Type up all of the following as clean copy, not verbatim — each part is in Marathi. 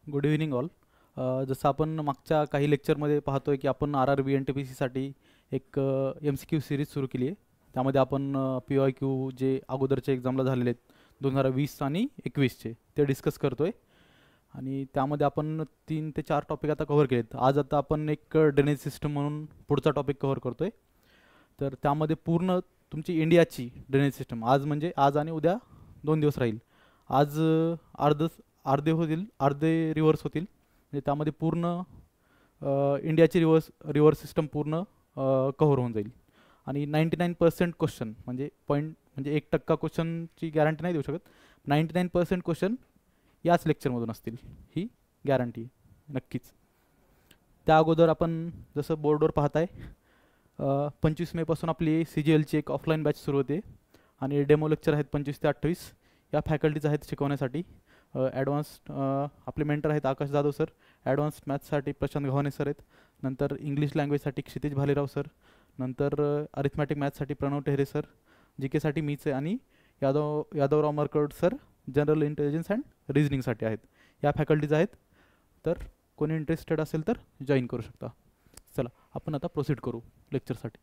Good evening all. जसं आपण मागच्या काही लेक्चरमध्ये पाहतोय की आपण R R B N T P सीसाठी एक एम सी क्यू सिरीज सुरू केली आहे. त्यामध्ये आपण पी वाय क्यू जे अगोदरच्या एक्झामला झालेले आहेत 2020 आणि 21चे ते डिस्कस करतोय. आणि त्यामध्ये आपण 3 ते 4 टॉपिक आता कव्हर केलेत. आज आता आपण एक ड्रेनेज सिस्टम म्हणून पुढचा टॉपिक कव्हर करतोय. तर त्यामध्ये पूर्ण तुमची इंडियाची ड्रेनेज सिस्टम आज म्हणजे आज आणि उद्या 2 दिवस राहील. आज अर्धे होतील, अर्धे रिव्हर्स होतील, म्हणजे त्यामध्ये पूर्ण इंडियाची रिव्हर्स सिस्टम पूर्ण कव्हर होऊन जाईल. आणि 99% क्वेश्चन म्हणजे म्हणजे 1% क्वेश्चनची गॅरंटी नाही देऊ शकत. 99% क्वेश्चन याच लेक्चरमधून असतील, ही गॅरंटी नक्कीच. त्या अगोदर आपण जसं बोर्डवर पाहताय 25 मे पासून आपली सी जी एलची एक ऑफलाईन बॅच सुरू होते आणि डेमो लेक्चर आहेत 25 ते 28. या फॅकल्टीज आहेत शिकवण्यासाठी. ॲडव्हान्स्ड आपले मेंटर आहेत आकाश जाधव सर, ॲडव्हान्स्ड मॅथ्ससाठी प्रशांत गव्हाणे सर आहेत, नंतर इंग्लिश लँग्वेजसाठी क्षितिज भालेराव सर, नंतर अरिथमॅटिक मॅथ्ससाठी प्रणव टेहरे सर, जी केसाठी मीच आहे, आणि Yadavrao Markad sir general intelligence and रिजनिंगसाठी आहेत. या फॅकल्टीज आहेत. तर कोणी इंटरेस्टेड असेल तर जॉईन करू शकता. चला आपण आता प्रोसीड करू लेक्चरसाठी.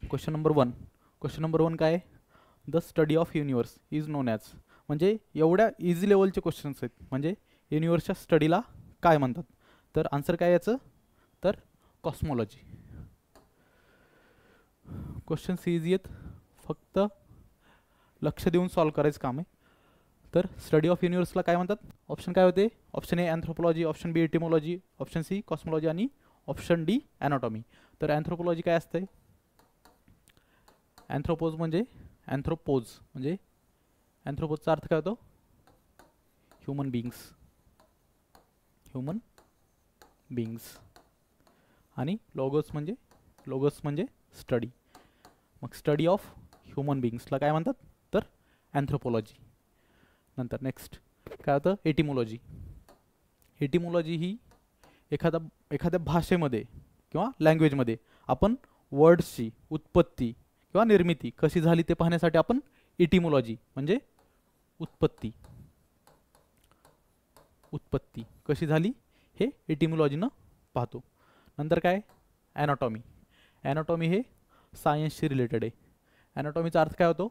क्वेश्चन नंबर वन काय आहे? The study of universe is known as. म्हणजे एवढ्या इझी लेवलचे क्वेश्चन्स आहेत, म्हणजे युनिवर्सच्या स्टडीला काय म्हणतात? तर आन्सर काय याचं? तर कॉस्मॉलॉजी. क्वेश्चन्स इझी आहेत, फक्त लक्ष देऊन सॉल्व करायचं काम आहे. तर स्टडी ऑफ युनिवर्सला काय म्हणतात? ऑप्शन काय होते? Option A anthropology, option B etymology, option C cosmology आणि ऑप्शन डी ॲनाटॉमी. तर अँथ्रोपोलॉजी काय असते? अँथ्रोपोज म्हणजे अँथ्रोपोजचा अर्थ काय होतो? Human beings. आणि लोगोस म्हणजे स्टडी. मग स्टडी ऑफ ह्युमन बीइंग्सला काय म्हणतात? तर अँथ्रोपोलॉजी. नंतर नेक्स्ट काय होतं? एटिमोलॉजी ही एखाद्या भाषेमध्ये किंवा लँग्वेजमध्ये आपण वर्ड्सची उत्पत्ती किंवा निर्मिती कशी झाली ते पाहण्यासाठी आपण एटिमोलॉजी म्हणजे उत्पत्ती कशी झाली हे एटिमोलॉजीनं पाहतो. नंतर काय? ॲनाटॉमी हे सायन्सशी रिलेटेड आहे. ॲनाटॉमीचा अर्थ काय होतो?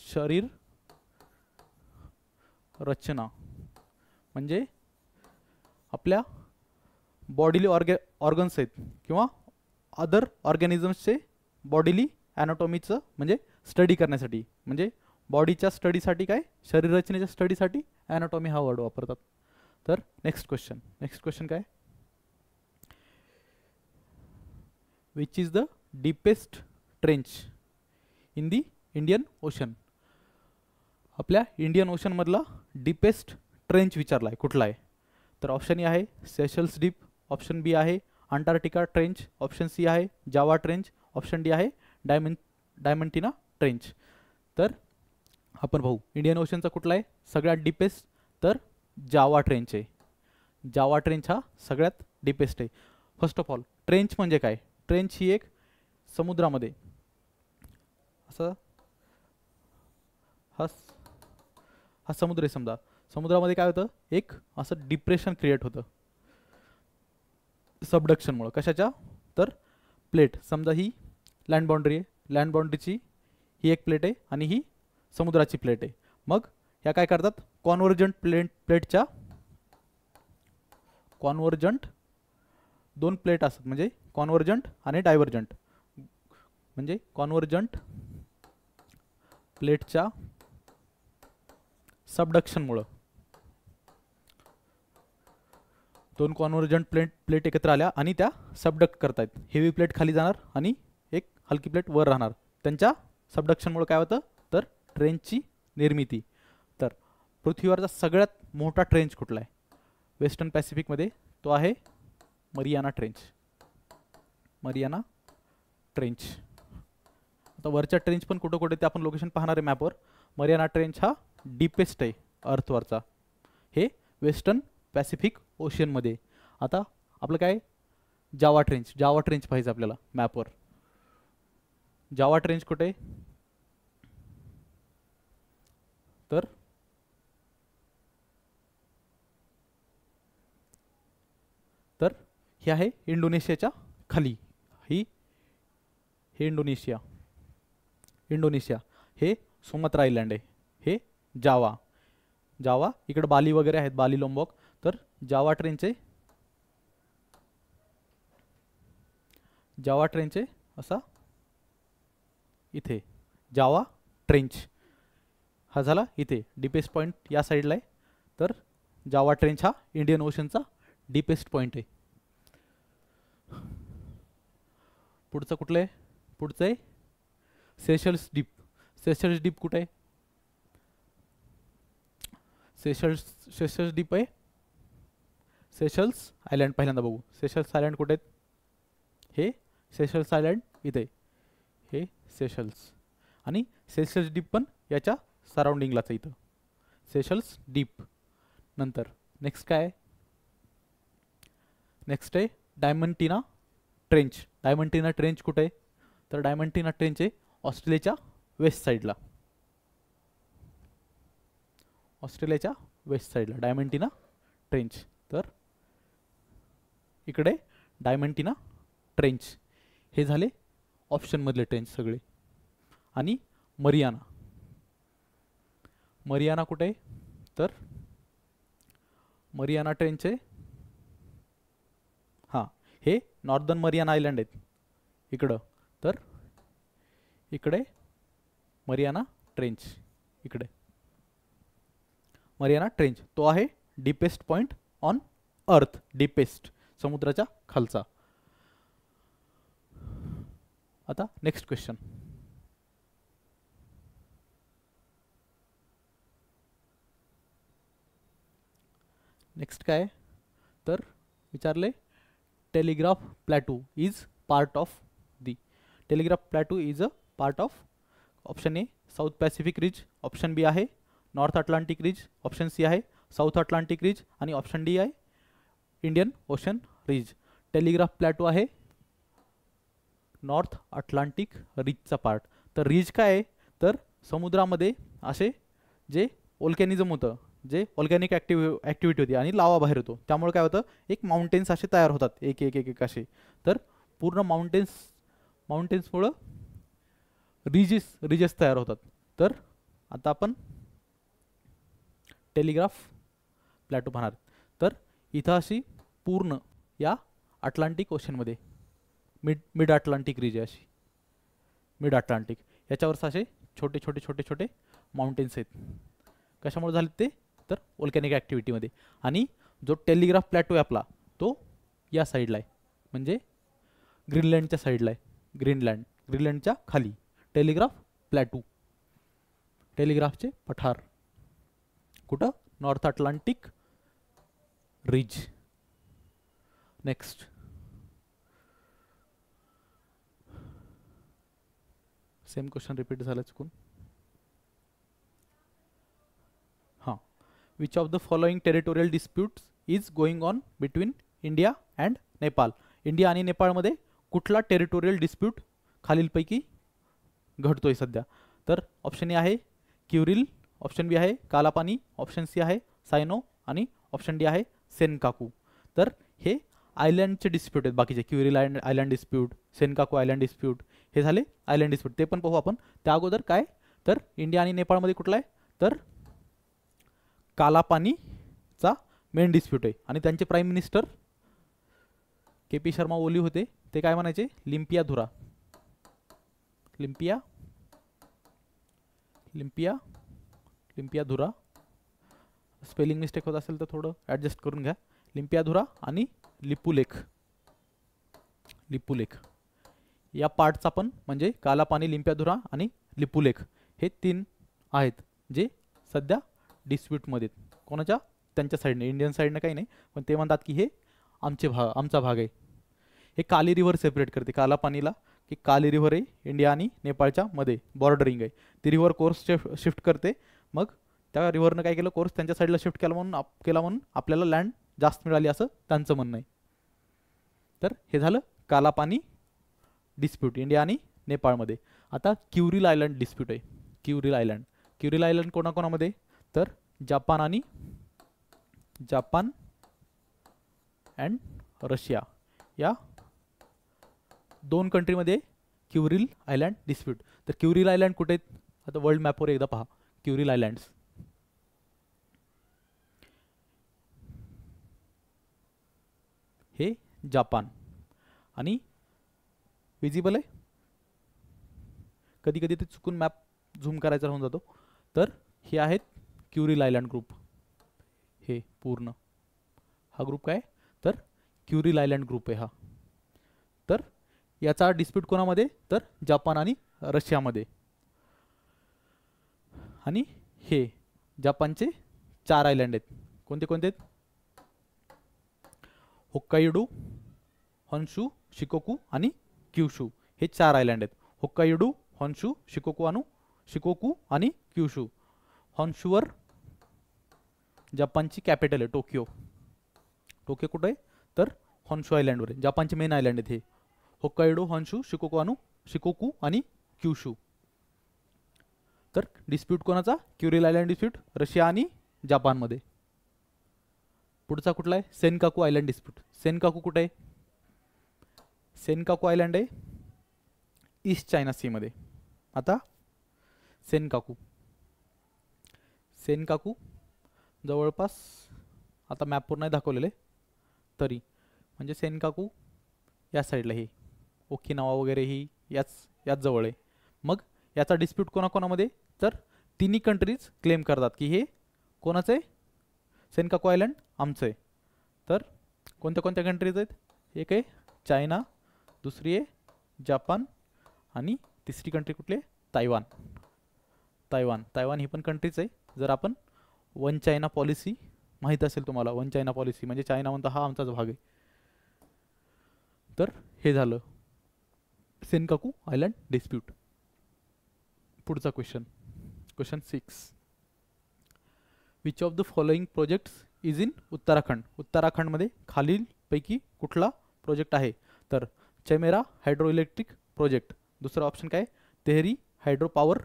शरीर रचना. म्हणजे आपल्या बॉडीली ऑर्गन्स आहेत किंवा अदर ऑर्गॅनिझम्सचे बॉडीली ॲनाटॉमीचं म्हणजे स्टडी करण्यासाठी, म्हणजे बॉडीच्या स्टडीसाठी काय, शरीर रचनेच्या स्टडीसाठी ॲनाटॉमी हा वर्ड वापरतात. तर नेक्स्ट क्वेश्चन काय? Which is the deepest trench in the Indian ocean? आपल्या इंडियन ओशनमधला डीपेस्ट ट्रेंच विचारला आहे, कुठला आहे? तर ऑप्शन ए आहे सेशल्स डीप, ऑप्शन बी आहे अंटार्क्टिका ट्रेंच, ऑप्शन सी आहे जावा ट्रेंच, ऑप्शन डी आहे डायमंटिना ट्रेंच. तर आपण पाहू इंडियन ओशनचा कुठला आहे सगळ्यात डीपेस्ट? तर जावा ट्रेंच आहे. जावा ट्रेंच हा सगळ्यात डीपेस्ट आहे. फर्स्ट ऑफ ऑल ट्रेंच म्हणजे काय? ट्रेंच ही एक समुद्रामध्ये असं हा समुद्र आहे समजा. समुद्रामध्ये काय होतं? एक असं डिप्रेशन क्रिएट होतं सबडक्शनमुळं. कशाच्या? तर प्लेट समजा ही लँड बाउंड्री आहे, लँड बाउंड्रीची ही एक प्लेट आहे आणि ही समुद्राची प्लेट आहे. मग ह्या काय करतात? प्लेटच्या कॉन्व्हर्जंट दोन प्लेट असतात, म्हणजे कॉन्व्हर्जंट आणि डायव्हर्जंट. म्हणजे कॉन्व्हर्जंट प्लेटच्या सबडक्शनमुळं दोन कॉन्व्हर्जंट प्लेट एकत्र आल्या आणि त्या सबडक्ट करतायत. हेवी प्लेट खाली जाणार आणि एक हलकी प्लेट वर राहणार. त्यांच्या सबडक्शनमुळे काय होतं? तर ट्रेंचची निर्मिती. तर पृथ्वीवरचा सगळ्यात मोठा ट्रेंच कुठला आहे? वेस्टर्न पॅसिफिकमध्ये तो आहे मरियाना ट्रेंच. आता वरच्या ट्रेंच पण कुठं कुठे ते आपण लोकेशन पाहणार आहे मॅपवर. मरियाना ट्रेंच हा डीपेस्ट आहे अर्थवरचा, हे वेस्टर्न पॅसिफिक ओशियनमध्ये. आता आपलं काय? जावा ट्रेंच पाहिजे आपल्याला मॅपवर. जावा ट्रेंच कुठे? तर हे आहे इंडोनेशियाच्या खाली, हे इंडोनेशिया, हे सुमात्रा आयलँड आहे, हे जावा, इकडे बाली वगैरे आहेत, बाली लोंबॉक. तर जावा ट्रेंच असा इथे जावा ट्रेंच हा झाला इथे डीपेस्ट पॉईंट या साईडला आहे. तर जावा ट्रेंच हा इंडियन ओशनचा डीपेस्ट पॉईंट आहे. पुढचं कुठलं आहे? पुढचं आहे सेशल्स डीप. सेशल्स डीप कुठे आहे? सेशल्स डीप आहे सेशल्स आयलँड. पहिल्यांदा बघू सेशल्स आयलँड कुठे आहेत? हे सेशल्स आयलँड इथे, हे सेशल्स, आणि सेशल्स डीप पण याच्या सराउंडिंगलाच आहे इथं, सेशल्स डीप. नंतर नेक्स्ट काय आहे? नेक्स्ट आहे डायमंटिना ट्रेंच. डायमंटिना ट्रेंच कुठे आहे? तर डायमंटिना ट्रेंच आहे ऑस्ट्रेलियाच्या वेस्ट साईडला, ऑस्ट्रेलियाच्या वेस्ट साईडला डायमंटिना ट्रेंच. तर इकडे डायमंटिना ट्रेंच. हे झाले ऑप्शनमधले ट्रेंच सगळे. आणि मरियाना कुठे आहे? तर मरियाना ट्रेंच आहे, हां, हे नॉर्दर्न मरियाना आयलँड आहेत इकडं. तर इकडे मरियाना ट्रेंच, इकडे मरियाना ट्रेंच, तो आहे deepest point on earth, deepest समुद्राच्या खालचा. आता नेक्स्ट क्वेश्चन. नेक्स्ट काय? तर विचारले telegraph plateau is part of the. Telegraph plateau is a part of, option A south Pacific ridge, option B आहे north Atlantic ridge, option C आहे साऊथ अटलांटिक रिज, आणि ऑप्शन डी आहे Indian ocean ridge. Telegraph plateau आहे नॉर्थ अटलांटिक रिजचा पार्ट. तर रिज काय आहे? तर समुद्रामध्ये असे जे ओल्कॅनिझम होतं, जे ऑर्गॅनिक ॲक्टिव्हिटी होती आणि लावा बाहेर होतो, त्यामुळे काय होतं, एक माउंटेन्स असे तयार होतात, एक एक एक एक असे. तर पूर्ण माउंटेन्समुळं रिजेस तयार होतात. तर आता आपण टेलिग्राफ प्लॅटू पाहणार. तर इथं अशी पूर्ण या अटलांटिक ओशनमध्ये मिड अटलांटिक रिज आहे, अशी मिड अटलांटिक, याच्यावरच असे छोटे छोटे छोटे छोटे माउंटेन्स आहेत. कशामुळे झाले ते? तर वोल्कॅनिक ॲक्टिव्हिटीमध्ये. आणि जो टेलिग्राफ प्लॅटो आहे आपला, तो या साईडला आहे, म्हणजे ग्रीनलँडच्या साईडला आहे, ग्रीनलँडच्या खाली टेलिग्राफ प्लॅटू, टेलिग्राफचे पठार. कुठं? North Atlantic ridge. Next same question repeat झाला चुकून. हां, which of the following territorial disputes is going on between India and Nepal. India आणि नेपाळमध्ये कुठला टेरिटोरियल डिस्प्यूट खालीलपैकी घडतोय सध्या? तर ऑप्शन ए आहे क्युरिल, ऑप्शन बी आहे कालापानी, ऑप्शन सी आहे सायनो, आणि ऑप्शन डी आहे सेनकाकू. तर हे आयलँडचे डिस्प्यूट आहेत बाकीचे, Kuril island dispute, Senkaku island dispute, हे झाले आयलँड डिस्प्यूट. ते पण पाहू आपण. त्या अगोदर काय? तर इंडिया आणि नेपाळमध्ये कुठला आहे? तर कालापानीचा मेन डिस्प्यूट आहे. आणि त्यांचे prime minister KP Sharma Oli होते. ते काय म्हणायचे? लिम्पियाधुरा, लिम्पियाधुरा. स्पेलिंग मिस्टेक होत असेल तर थोडं ॲडजस्ट करून घ्या. लिम्पियाधुरा आणि लिपुलेख या पार्टचा पण, म्हणजे कालापानी, लिम्पियाधुरा आणि लिपुलेख हे 3 आहेत जे सध्या डिस्प्यूटमध्ये. कोणाच्या? त्यांच्या साईडने, इंडियन साईडने काही नाही, पण ते म्हणतात की हे आमचा भाग आहे. हे काली रिव्हर सेपरेट करते कालापानीला, की काली रिव्हर आहे इंडिया आणि नेपाळच्या मध्ये बॉर्डरिंग आहे. ती रिव्हर कोर्स शिफ्ट करते. मग त्या रिव्हरनं काय केलं? कोर्स त्यांच्या साईडला शिफ्ट केला म्हणून आपल्याला लँड जास्त मिळाली, असं त्यांचं म्हणणं आहे. तर हे झालं कालापानी डिस्प्यूट इंडिया आणि नेपाळमध्ये. आता क्युरिल आयलँड डिस्प्यूट आहे. क्युरिल आयलँड कोणाकोणामध्ये? तर जापान अँड रशिया या दोन कंट्रीमध्ये क्युरिल आयलँड डिस्प्यूट. तर क्युरिल आयलँड कुठे आहेत? आता वर्ल्ड मॅपवर एकदा पहा. क्युरिल आयलँड्स हे जापान आणि विजिबल आहे. कधी कधी ते चुकून मॅप झूम करायचा राहून जातो. तर हे आहेत क्युरिल आयलँड ग्रुप. हे पूर्ण हा ग्रुप काय तर क्युरिल आयलँड ग्रुप आहे हा. तर याचा डिस्प्यूट कोणामध्ये तर जापान आणि रशियामध्ये. आणि हे जापानचे 4 आयलँड आहेत. कोणते कोणते आहेत? होक्काइडो, हॉन्शू, शिकोकू आणि क्युशू हे 4 आयलँड आहेत. होक्काइडो, हॉन्शू, शिकोकू आणि क्युशू. हॉन्शूवर जापानची कॅपिटल आहे टोकियो. टोकियो कुठे आहे तर हॉन्शू आयलँडवर आहे. जापानचे मेन आयलँड आहेत हे होक्काइडो, हॉन्शू, शिकोकू आणि क्युशू. तर डिस्प्यूट कोणाचा? क्युरिल आयलँड डिस्प्यूट रशिया आणि जापानमध्ये. पुढचा कुठला आहे? Senkaku island dispute. सेनकाकू कुठे आहे? सेनकाकू आयलँड आहे ईस्ट चायना सी मध्ये. आता सेनकाकू जवळपास आता मॅपवर नाही दाखवलेले तरी म्हणजे सेनकाकू या साईडला हे ओकिनावा वगैरे ही याच जवळ आहे. मग याचा डिस्प्यूट कोणाकोणामध्ये तर तिन्ही कंट्रीज क्लेम करतात की हे कोणाचं आहे सेनकाकू आयलँड आमचं आहे. तर कोणत्या कोणत्या कंट्रीज आहेत? एक आहे चायना, दुसरी आहे जापान आणि तिसरी कंट्री कुठली आहे? तायवान ही पण कंट्रीच आहे. जर आपण वन चायना पॉलिसी माहीत असेल तुम्हाला, वन चायना पॉलिसी म्हणजे चायना म्हणता हा आमचाच भाग आहे. तर हे झालं सेनकाकू आयलँड डिस्प्यूट. पुढचा question 6. Which of the following projects is in Uttarakhand? उत्तराखंडमध्ये खालीलपैकी कुठला प्रोजेक्ट आहे? तर चेमेरा हायड्रो इलेक्ट्रिक प्रोजेक्ट. दुसरा ऑप्शन काय? Tehri hydro power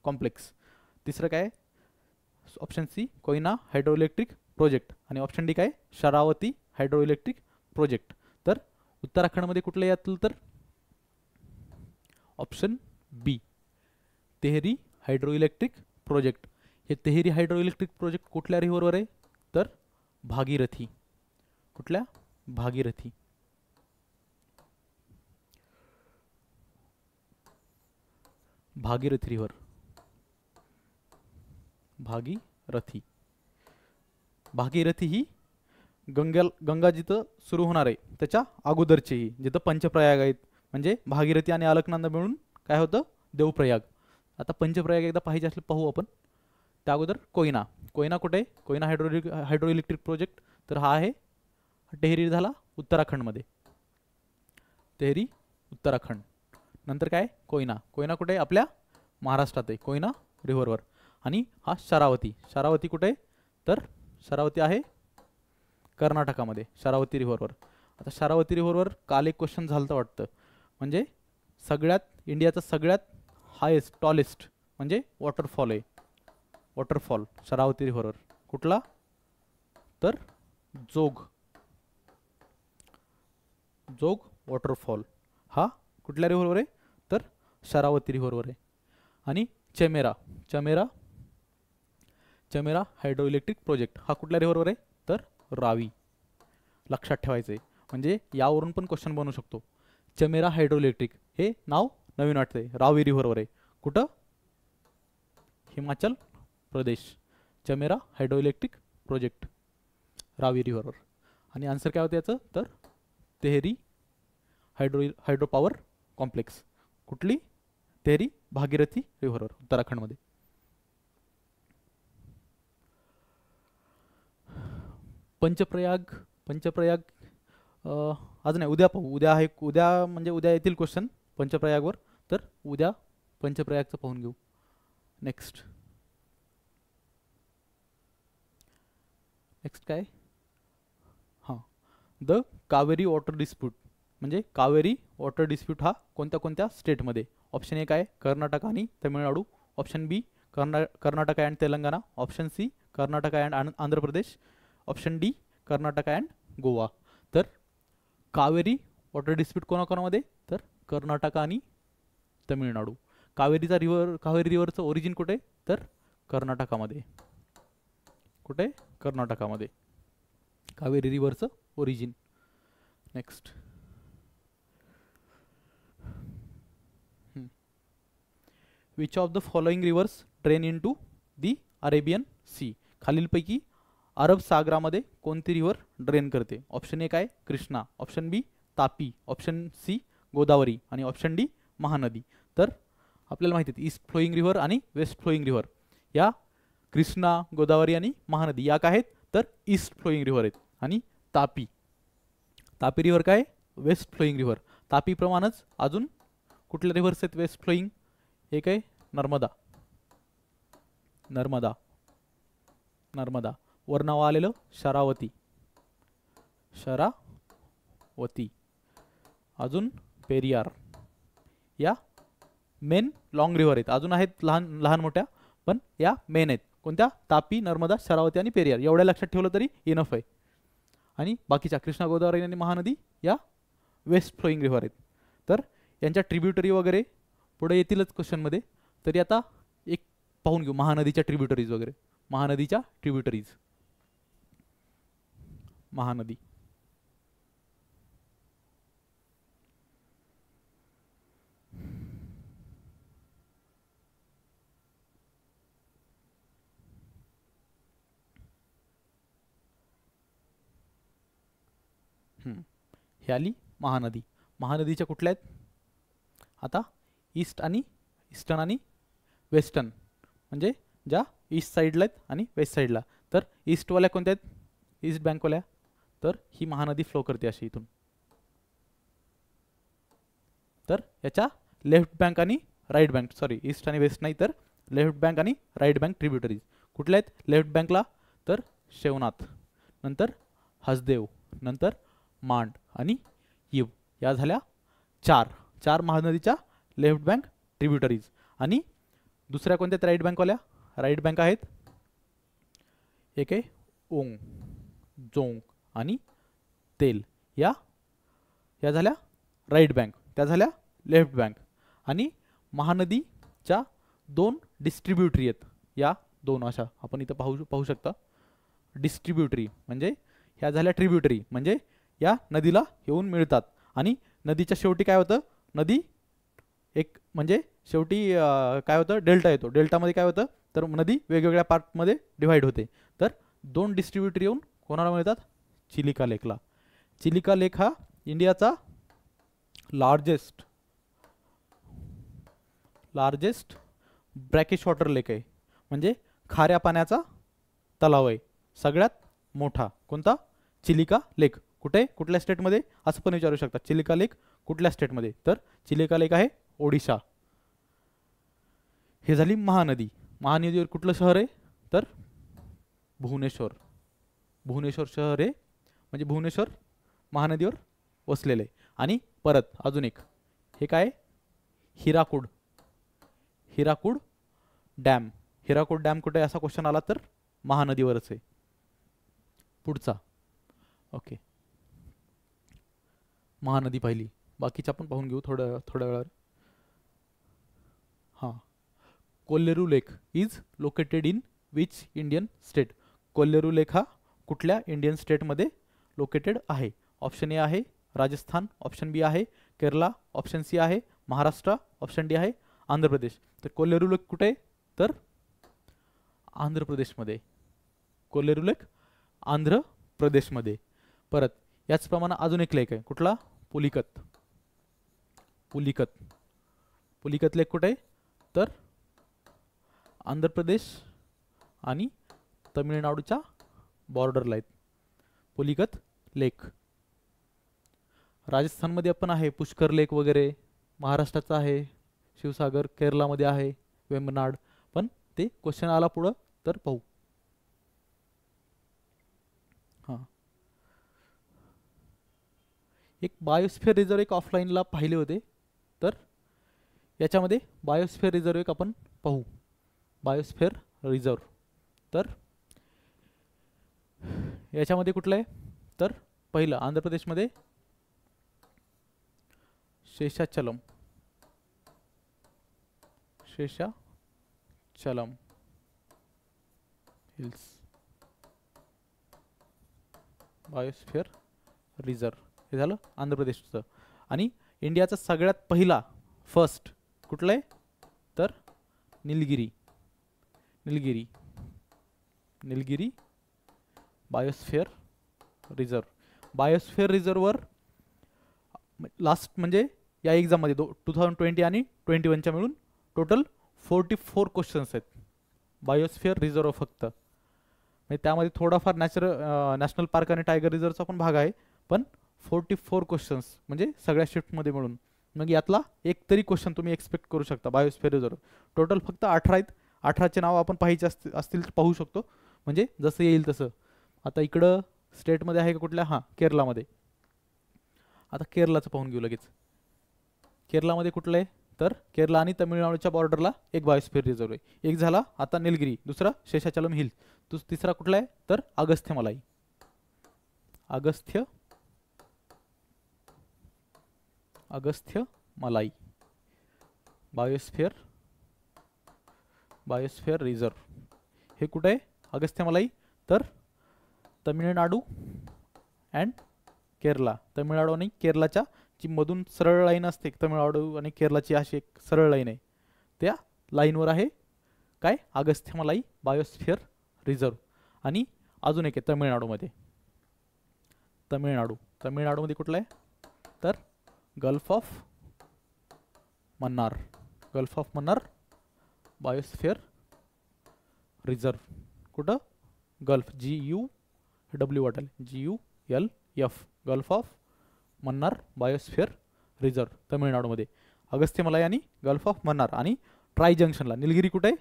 complex. तिसरं काय? Option C Koyna hydro electric project. आणि ऑप्शन डी काय? Sharavathi hydro electric project. तर उत्तराखंडमध्ये कुठलं यातलं तर ऑप्शन बी तेहरी हायड्रो इलेक्ट्रिक प्रोजेक्ट. हे तेहरी हायड्रो इलेक्ट्रिक प्रोजेक्ट कुठल्या रिव्हरवर आहे तर भागीरथी. कुठल्या? भागीरथी. भागीरथी रिव्हर. भागीरथी ही गंगा जिथं सुरू होणार आहे त्याच्या अगोदरची ही जिथं पंचप्रयाग आहेत. म्हणजे भागीरथी आणि अलकनंदा मिळून काय होतं देवप्रयाग. आता पंचप्रयाग एकदा पाहिजे असले पाहू आपण. त्या अगोदर कोयना कुठे आहे? Koyna hydro electric project. तर हा आहे टेहरी झाला उत्तराखंडमध्ये. तेहरी उत्तराखंड. नंतर काय? कोयना कुठे आहे? आपल्या महाराष्ट्रात आहे कोयना रिव्हरवर. आणि हा शरावती कुठे आहे तर शरावती आहे कर्नाटकामध्ये शरावती रिव्हरवर. आता शरावती रिव्हरवर काल एक क्वेश्चन झालं तर वाटतं. म्हणजे इंडियाचा सगळ्यात हायेस्ट टॉलेस्ट म्हणजे वॉटरफॉल आहे. वॉटरफॉल शरावती रिव्हरवर कुठला तर जोग वॉटरफॉल हा कुठल्या रिव्हरवर आहे तर शरावती रिव्हरवर आहे. आणि चमेरा हायड्रो इलेक्ट्रिक प्रोजेक्ट हा कुठल्या रिव्हरवर आहे तर रावी. लक्षात ठेवायचं आहे म्हणजे यावरून पण क्वेश्चन बनवू शकतो. चमेरा हायड्रो इलेक्ट्रिक हे नाव नवीन वाटतंय. रावी रिव्हरवर आहे. कुठं? Himachal Pradesh. Chamera hydro electric project Ravi रिव्हरवर. आणि आन्सर काय होतं याचं तर तेहरी हायड्रो पॉवर कॉम्प्लेक्स. कुठली? तेहरी भागीरथी रिव्हरवर उत्तराखंडमध्ये. पंचप्रयाग आज नाही उद्या पाहू. उद्या म्हणजे उद्या येतील क्वेश्चन पंचप्रयागवर. तर उद्या पंचप्रयागचं पाहून घेऊ. नेक्स्ट काय? हां द कावेरी वॉटर डिस्प्यूट म्हणजे कावेरी वॉटर डिस्प्यूट हा कोणत्या कोणत्या स्टेटमध्ये? ऑप्शन ए काय? कर्नाटक आणि Tamil Nadu. Option B Karnataka and Telangana. Option C Karnataka and Andhra Pradesh. Option D Karnataka and Goa. तर कावेरी वॉटर डिस्प्यूट कोणाकोणामध्ये, तर कर्नाटक आणि तमिळनाडू. कावेरी रिव्हरचं ओरिजिन कुठे, तर कर्नाटकामध्ये. कुठे, कर्नाटकामध्ये कावेरी रिव्हरचं origin. Next, which of the following rivers drain into the Arabian sea. खालीलपैकी अरब सागरामध्ये कोणती रिव्हर ड्रेन करते. ऑप्शन ए काय, Krishna, option B Tapi, option C Godavari आणि ऑप्शन डी महानदी. तर आपल्याला माहिती आहे ईस्ट फ्लोईंग रिव्हर आणि वेस्ट फ्लोईंग रिव्हर, या कृष्णा, गोदावरी आणि महानदी या काय आहेत, तर ईस्ट फ्लोईंग रिव्हर आहेत. आणि तापी रिव्हर काय, वेस्ट फ्लोईंग रिव्हर. तापीप्रमाणेच अजून कुठल्या रिव्हर्स आहेत वेस्ट फ्लोईंग, एक आहे नर्मदा. वर नाव आलेलं शरावती. अजून पेरियार. या मेन लॉंग रिव्हर आहेत, अजून आहेत लहान लहान मोठ्या, पण या मेन आहेत. कोणत्या, तापी, नर्मदा, शरावती आणि पेरियार. एवढ्या लक्षात ठेवलं तरी इनफ आहे. आणि बाकीच्या कृष्णा, गोदावरी आणि महानदी या वेस्ट फ्लोईंग रिव्हर आहेत. तर यांच्या ट्रिब्युटरी वगैरे पुढे येतीलच क्वेश्चनमध्ये. तरी आता एक पाहून घेऊ महानदीच्या ट्रिब्युटरीज वगैरे. महानदीच्या ट्रिब्युटरीज, महानदी. ही आली महानदी. महानदीच्या कुठल्या आहेत आता, ईस्टर्न आणि वेस्टर्न, म्हणजे ज्या ईस्ट साईडला आहेत आणि वेस्ट साईडला. तर ईस्टवाल्या कोणत्या आहेत, ईस्ट बँकवाल्या. तर ही महानदी फ्लो करते अशी इथून. तर याच्या लेफ्ट बँक आणि राईट बँक, सॉरी ईस्ट आणि वेस्ट नाही, तर लेफ्ट बँक आणि राईट बँक ट्रिब्युटरीज कुठल्या आहेत. लेफ्ट बँकला तर शिवनाथ, नंतर हसदेव, नंतर मांड आणि यीव. या झाल्या चार महानदीच्या लेफ्ट बँक ट्रिब्युटरीज. आणि दुसऱ्या कोणत्या राईट बँकवाल्या, राईट बँक आहेत एक आहे ओंग, जोंग आणि तेल. या झाल्या राईट बँक, त्या झाल्या लेफ्ट बँक. आणि महानदीच्या दोन डिस्ट्रीब्युटरी आहेत, या दोन अशा आपण इथं पाहू शकता. डिस्ट्रीब्युटरी म्हणजे ह्या झाल्या ट्रिब्युटरी, म्हणजे या नदीला येऊन मिळतात. आणि नदीच्या शेवटी काय होतं, नदी एक म्हणजे शेवटी काय होतं, डेल्टा येतो. डेल्टामध्ये काय होतं, तर नदी वेगवेगळ्या पार्टमध्ये डिव्हाइड होते. तर दोन डिस्ट्रीब्युटरी येऊन कोणाला मिळतात, चिलिका लेकला. चिलिका लेक हा इंडियाचा लार्जेस्ट ब्रॅकिश वॉटर लेक आहे, म्हणजे खाऱ्या पाण्याचा तलाव आहे सगळ्यात मोठा. कोणता, चिलिका लेक. कुठे, कुठल्या स्टेटमध्ये असं पण विचारू शकता, चिलिका लेक कुठल्या स्टेटमध्ये, तर चिलिका लेक आहे ओडिशा. हे झाली महानदी. महानदीवर कुठलं शहर आहे, तर भुवनेश्वर शहर आहे, म्हणजे भुवनेश्वर महानदीवर वसलेले. आणि परत अजून एक, हे काय, हिराकूड डॅम. हिराकूड डॅम कुठे असा क्वेश्चन आला तर महानदीवरच आहे. पुढचा, ओके, महानदी पाहिली, बाकीच्या आपण पाहून घेऊ थोड्या वेळावर. हां, Kolleru lake is located in which Indian state. Kolleru lake हा कुठल्या इंडियन स्टेटमध्ये लोकेटेड आहे. ऑप्शन ए आहे राजस्थान, ऑप्शन बी आहे केरला, ऑप्शन सी आहे महाराष्ट्र, ऑप्शन डी आहे आंध्र प्रदेश. तर कोल्लेरू लेक कुठे आहे, तर आंध्र प्रदेशमध्ये. कोल्लेरू लेक आंध्र प्रदेशमध्ये. परत याचप्रमाणे अजून एक लेक आहे, कुठला, पुलिकत लेक कुठे आहे, तर आंध्र प्रदेश आणि तमिळनाडूच्या बॉर्डरला आहेत पुलिकत लेक. राजस्थानमध्ये पण आहे पुष्कर लेक वगैरे, महाराष्ट्राचा आहे शिवसागर, केरलामध्ये आहे वेम्बनाड. पण ते क्वेश्चन आला पुढं तर पाहू. हां, एक बायोस्फिअर रिझर्व एक ऑफलाईनला पाहिले होते, तर याच्यामध्ये बायोस्फिअर रिझर्व एक आपण पाहू. बायोस्फिअर रिझर्व, तर याच्यामध्ये कुठलं आहे, तर पहिलं आंध्र प्रदेशमध्ये Seshachalam, Seshachalam hills, biosphere reserve. हे झालं आंध्र प्रदेशचं. आणि इंडियाचा सगळ्यात पहिला फर्स्ट कुठलं आहे तर Nilgiri, Nilgiri, Nilgiri biosphere reserve. Biosphere रिझर्ववर लास्ट म्हणजे या एक्झाममध्ये 2020 आणि 21च्या मिळून टोटल 44 क्वेश्चन्स आहेत बायोस्फिअर रिझर्व फक्त. म्हणजे त्यामध्ये थोडाफार नॅशनल पार्क आणि टायगर रिझर्वचा पण भाग आहे, पण 44 क्वेश्चन्स म्हणजे सगळ्या शिफ्टमध्ये मिळून. मग यातला एक तरी क्वेश्चन तुम्ही एक्सपेक्ट करू शकता बायोस्फिअर रिझर्व. टोटल फक्त 18 आहेत. 18चे नाव आपण पाहायचे असतील तर पाहू शकतो, म्हणजे जसं येईल तसं. आता इकडं स्टेटमध्ये आहे का कुठल्या, हां केरलामध्ये. आता केरलाचं पाहून घेऊ लगेच. केरलामध्ये कुठलं आहे तर केरला आणि तमिळनाडूच्या बॉर्डरला एक बायोस्फिअर रिझर्व आहे. एक झाला आता निलगिरी, दुसरा शेषाचलम हिल, तिसरा कुठला आहे तर अगस्त्यमलाई, अगस्त्यमलाई बायोस्फिअर रिझर्व. हे कुठे आहे अगस्त्यमलाई तर तमिळनाडू अँड केरला. तमिळनाडू आणि केरलाच्या जी मधून सरळ लाईन असते, तमिळनाडू आणि केरलाची अशी एक सरळ लाईन आहे, त्या लाईनवर आहे काय अगस्त्यमलाई बायोस्फिअर रिझर्व. आणि अजून एक आहे तमिळनाडूमध्ये, तमिळनाडूमध्ये कुठलं आहे तर gulf of Mannar, gulf of Mannar biosphere reserve. कुठं गल्फ, GUW वाटेल, GULF, gulf of Mannar biosphere reserve तमिळनाडूमध्ये. अगस्त्यमलाई आणि गल्फ ऑफ मन्नार. आणि ट्राय जंक्शनला निलगिरी कुठे आहे,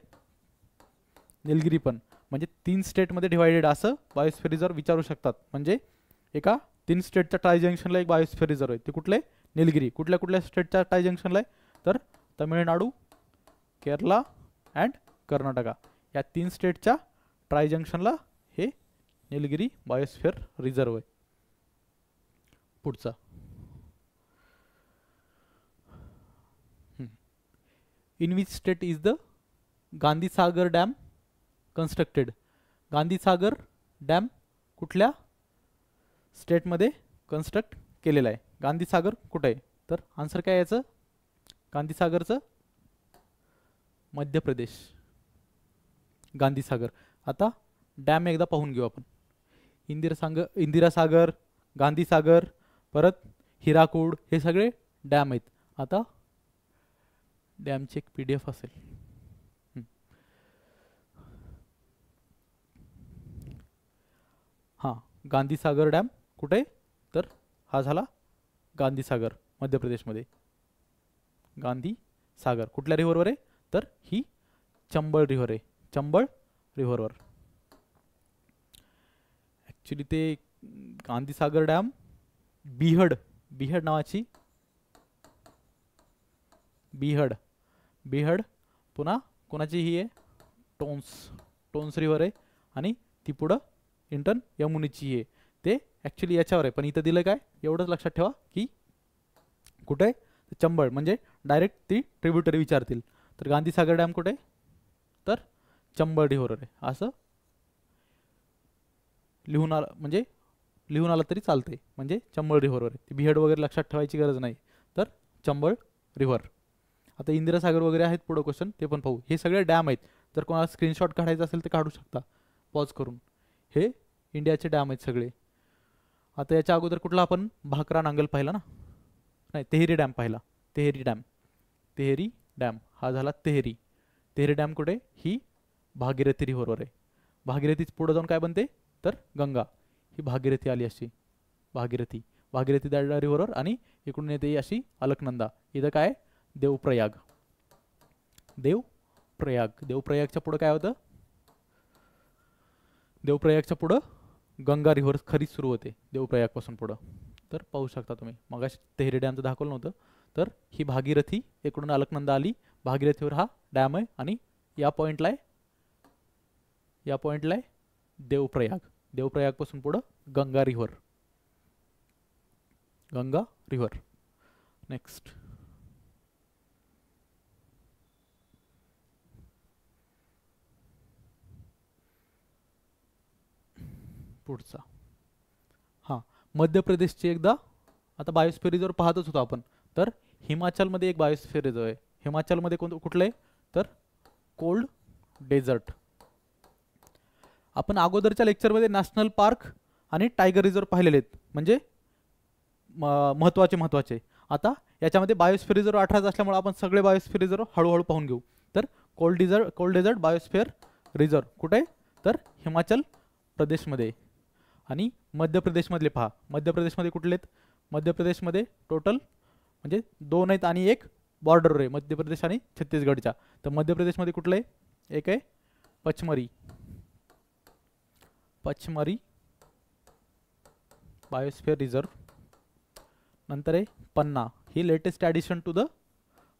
निलगिरी पण म्हणजे 3 स्टेटमध्ये डिवायडेड असं बायोस्फिअर रिझर्व विचारू शकतात. म्हणजे एका 3 स्टेटच्या ट्राय जंक्शनला एक बायोस्फिअर रिझर्व आहे, ते कुठले निलगिरी. कुठल्या कुठल्या स्टेटच्या ट्राय जंक्शनला आहे तर तमिळनाडू, केरला अँड कर्नाटका. या 3 स्टेटच्या ट्राय जंक्शनला हे निलगिरी बायोस्फिअर रिझर्व आहे. पुढचा in which state is the Gandhi Sagar dam constructed. Gandhi Sagar dam कुठल्या स्टेटमध्ये कन्स्ट्रक्ट केलेला आहे. गांधीसागर कुठे आहे तर आन्सर काय याचं गांधीसागरचं मध्य प्रदेश, गांधीसागर. आता डॅम एकदा पाहून घेऊ आपण. इंदिरा सागर, गांधीसागर, परत हिराकूड, हे सगळे डॅम आहेत. आता डॅमची एक PDF असेल. हां, गांधीसागर डॅम कुठे तर हा झाला गांधीसागर मध्य प्रदेशमध्ये. गांधीसागर कुठल्या रिव्हरवर आहे तर ही चंबळ रिव्हर आहे, चंबळ रिव्हरवर. ॲक्च्युली ते गांधीसागर डॅम बिहड नावाची, बिहड पुन्हा कोणाची ही आहे टोन्स रिव्हर आहे. आणि ती पुढं इंटर्न यमुनेची आहे. ते ॲक्च्युली याच्यावर आहे, पण इथं दिलं काय एवढंच लक्षात ठेवा की कुठे चंबळ, म्हणजे डायरेक्ट ती ट्रिब्युटरी विचारतील. तर गांधीसागर डॅम कुठे तर चंबळ रिव्हरवर आहे असं लिहून आलं तरी चालते. म्हणजे चंबळ रिव्हरवर आहे. ती बिहड वगैरे लक्षात ठेवायची गरज नाही, तर चंबळ रिव्हर. आता इंदिरा सागर वगैरे आहेत पुढं क्वेश्चन, ते पण पाहू. हे सगळे डॅम आहेत. जर कोणाला स्क्रीनशॉट काढायचा असेल तर काढू शकता पॉज करून. हे इंडियाचे डॅम आहेत सगळे. आता याच्या अगोदर कुठला आपण भाकरा नांगल पाहिला ना, नाही तेहरी डॅम पाहिला. तेहरी डॅम हा झाला तेहरी डॅम कुठे ही भागीरथी रिव्हरवर आहे. भागीरथीच पुढं जाऊन काय बनते तर गंगा. ही भागीरथी आली अशी, भागीरथी रिव्हरवर. आणि इकडून येते अशी अलकनंदा. इथं काय देवप्रयागच्या पुढं काय होतं, देवप्रयागच्या पुढं गंगा रिव्हर खरी सुरू होते देवप्रयागपासून पुढं. तर पाहू शकता तुम्ही, मगाशी तेहरी डॅमचं दाखवलं नव्हतं. तर ही भागीरथी इकडून अलकनंदा आली, भागीरथीवर हा डॅम आहे. आणि या पॉईंटला आहे देवप्रयागपासून पुढं गंगा रिव्हर. नेक्स्ट पुढचा हां, मध्य प्रदेशची एकदा आता बायोस्फिअर रिझर्व पाहतच होतो आपण. तर हिमाचलमध्ये एक बायोस्फिअर रिझर्व आहे. हिमाचलमध्ये कुठलं आहे तर कोल्ड डेझर्ट. आपण अगोदरच्या लेक्चरमध्ये नॅशनल पार्क आणि टायगर रिझर्व पाहिलेले आहेत, म्हणजे महत्त्वाचे. आता याच्यामध्ये बायोस्फिअर रिझर्व 18 असल्यामुळे आपण सगळे बायोस्फिअर रिझर्व हळूहळू पाहून घेऊ. तर कोल्ड डेझर्ट बायोस्फिअर रिझर्व कुठे आहे तर हिमाचल प्रदेशमध्ये. आणि मध्य प्रदेशमधले पहा, मध्य प्रदेशमध्ये कुठले आहेत. मध्य प्रदेशमध्ये टोटल म्हणजे 2 आहेत आणि एक बॉर्डरवर आहे मध्य प्रदेश आणि छत्तीसगडच्या. तर मध्य प्रदेशमध्ये कुठलं आहे, एक आहे पचमरी बायोस्फिअर रिझर्व. नंतर आहे पन्ना, ही latest addition to the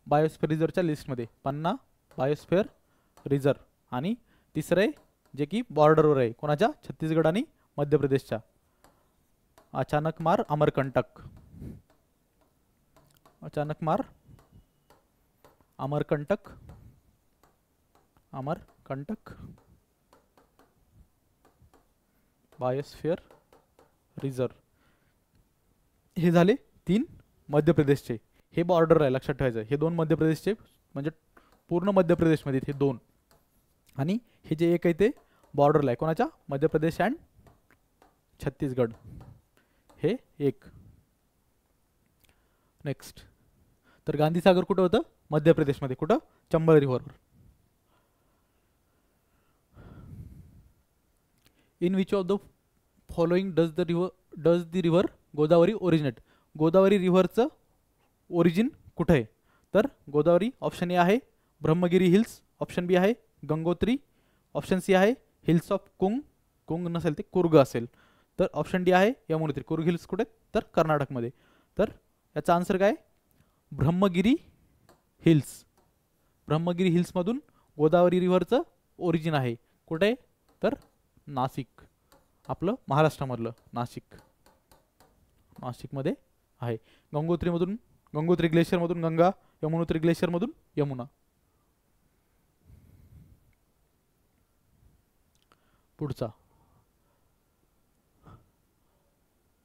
biosphere रिझर्वच्या लिस्टमध्ये, पन्ना बायोस्फिअर रिझर्व. आणि तिसरं आहे जे की बॉर्डरवर आहे, कोणाच्या, छत्तीसगड आणि मध्य प्रदेशच्या, अचानकमार अमरकंटक बायोस्फिअर रिझर्व. हे झाले 3 मध्य प्रदेशचे, हे बॉर्डर आहे लक्षात ठेवायचं. हे 2 मध्य प्रदेशचे म्हणजे पूर्ण मध्य प्रदेशमध्ये हे 2, आणि हे जे एक आहे ते बॉर्डरला आहे, कोणाच्या, मध्य प्रदेश अँड छत्तीसगड, हे एक. नेक्स्ट, तर गांधीसागर कुठं होतं, मध्य प्रदेशमध्ये. कुठं, चंबळ रिव्हरवर. In which of the following does the river Godavari originate. Godavari रिव्हरचं ओरिजिन कुठं आहे तर गोदावरी, ऑप्शन ए आहे ब्रह्मगिरी हिल्स, ऑप्शन बी आहे गंगोत्री, ऑप्शन सी आहे हिल्स ऑफ कुंग नसेल ते कुर्ग असेल, तर ऑप्शन डी आहे यमुनोत्री. कुर्ग हिल्स कुठे तर कर्नाटकमध्ये. तर याचा आन्सर काय, ब्रह्मगिरी हिल्समधून गोदावरी रिव्हरचं ओरिजिन आहे. कुठे तर नाशिक, आपलं महाराष्ट्रामधलं नाशिकमध्ये आहे. गंगोत्री ग्लेशियरमधून गंगा, यमुनोत्री ग्लेशियरमधून यमुना. पुढचा,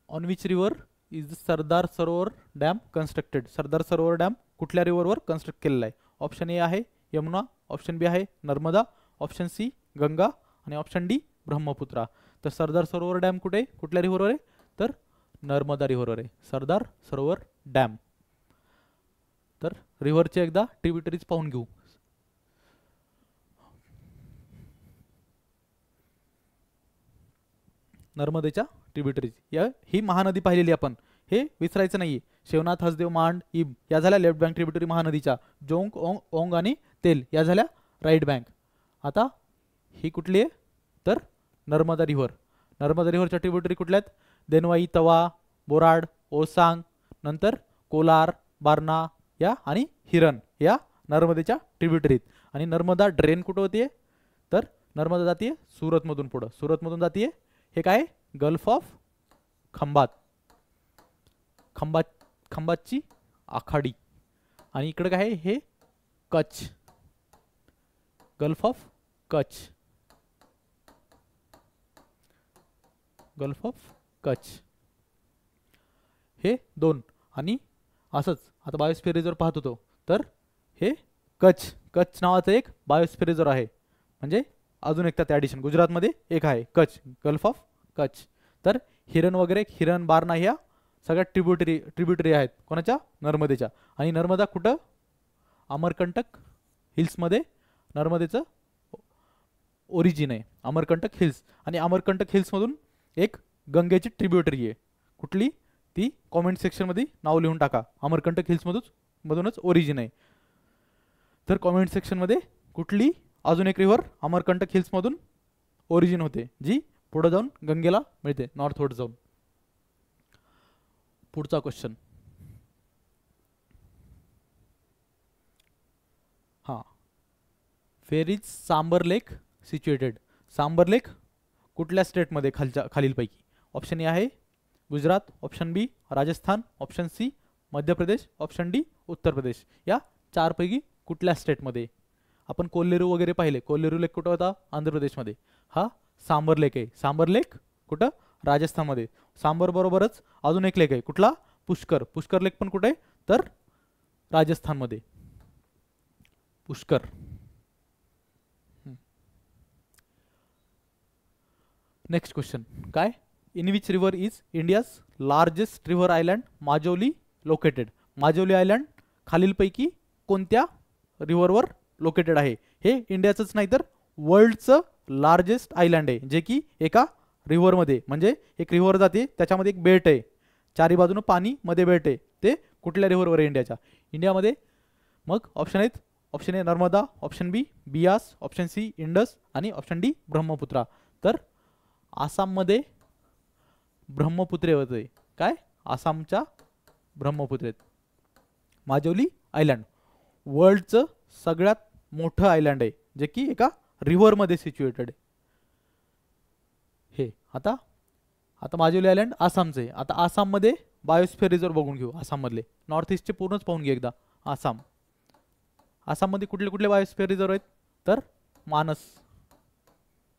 on which river is Sardar Sarovar dam constructed. Sardar Sarovar dam कुठल्या रिव्हरवर कन्स्ट्रक्ट केलेला आहे. ऑप्शन ए आहे यमुना, ऑप्शन बी आहे नर्मदा, ऑप्शन सी गंगा आणि ऑप्शन डी ब्रह्मपुत्रा. तर सरदार सरोवर डॅम कुठे, कुठल्या रिव्हरवर आहे तर नर्मदा रिव्हरवर आहे सरदार सरोवर डॅम. तर रिव्हरचे एकदा ट्रिब्युटरीज पाहून घेऊ. नर्मदेच्या ट्रिब्युटरीज, ही महानदी पाहिलेली आपण, हे विसरायचं नाही. शिवनाथ, हसदेव, मांड, इब या झाल्या लेफ्ट बँक ट्रिब्युटरी महानदीच्या. जोंग, ओंग आणि तेल या झाल्या राईट बँक. आता ही कुठली आहे तर नर्मदा रिव्हरच्या ट्रिब्युटरी कुठल्या आहेत, देनवाई, तवा, बोराड, ओसांग, नंतर कोलार, बारणा या आणि हिरन या नर्मदेच्या ट्रिब्युटरीत. आणि नर्मदा ड्रेन कुठं होतीये तर नर्मदा जातीये सुरतमधून, पुढं सुरतमधून जातीये. हे काय, गल्फ ऑफ खंबातची आखाडी. आणि इकडे काय आहे, हे कच्छ, गल्फ ऑफ कच्छ, हे 2. आणि असंच आता बायोस्फिअर रिझर्व पाहत होतो, तर हे कच्छ नावाचं एक बायोस्फिअर रिझर्व आहे. म्हणजे अजून एक त्यात ॲडिशन, गुजरातमध्ये एक आहे कच्छ, गल्फ ऑफ कच्छ. तर हिरन वगैरे, हिरन, बारणा ह्या सगळ्या ट्रिब्युटरी आहेत कोणाच्या, नर्मदेच्या. आणि नर्मदा कुठं, अमरकंटक हिल्समध्ये नर्मदेचं ओरिजिन आहे, अमरकंटक हिल्स. आणि अमरकंटक हिल्समधून एक गंगेची ट्रिब्युटरी आहे, कुठली ती कॉमेंट सेक्शनमध्ये नाव लिहून टाका. अमरकंटक हिल्समधूनच ओरिजिन आहे. तर कॉमेंट सेक्शनमध्ये कुठली अजून एक रिव्हर अमरकंटक हिल्समधून ओरिजिन होते, जी पुढे जाऊन गंगेला मिळते नॉर्थवर्ड जाऊन. पुढचा क्वेश्चन, हां, where is Sambhar lake situated. Sambhar lake कुठल्या स्टेटमध्ये खालीलपैकी. ऑप्शन ए आहे Gujarat, option B Rajasthan, option C Madhya Pradesh, option D Uttar Pradesh. या 4 पैकी कुठल्या स्टेटमध्ये. आपण कोल्लेरू वगैरे पाहिले, कोल्लेरू लेक कुठं होता, आंध्र प्रदेशमध्ये. हा सांबर लेक आहे. सांबर लेक कुठं राजस्थानमध्ये. सांबर बरोबरच अजून एक लेक आहे कुठला पुष्कर. पुष्कर लेक पण कुठे तर राजस्थानमध्ये पुष्कर. नेक्स्ट क्वेश्चन काय in which river is India's largest river island Majuli located. Majuli island खालीलपैकी कोणत्या रिव्हरवर लोकेटेड आहे. हे इंडियाचंच नाही तर वर्ल्डचं लार्जेस्ट आयलँड आहे जे की एका रिव्हरमध्ये म्हणजे एक रिव्हर जाते त्याच्यामध्ये एक बेट आहे चारी बाजूनं पाणी मध्ये बेट आहे ते कुठल्या रिव्हरवर आहे इंडियाच्या. इंडियामध्ये मग ऑप्शन आहेत option A Narmada option B Beas option C Indus आणि ऑप्शन डी ब्रह्मपुत्रा. तर आसाममध्ये ब्रह्मपुत्रे होते काय आसामच्या ब्रह्मपुत्रेत. माजोली आयलँड वर्ल्डचं सगळ्यात मोठं आयलँड आहे जे की एका रिव्हरमध्ये सिच्युएटेड आहे. हे आता आता माजोली आयलँड आसामचे. आता आसाममध्ये बायोस्फिअर रिझर्व बघून घेऊ. आसाममधले नॉर्थ ईस्टचे पूर्णच पाहून घेऊ एकदा. आसाममध्ये कुठले कुठले बायोस्फिअर रिझर्व आहेत तर मानस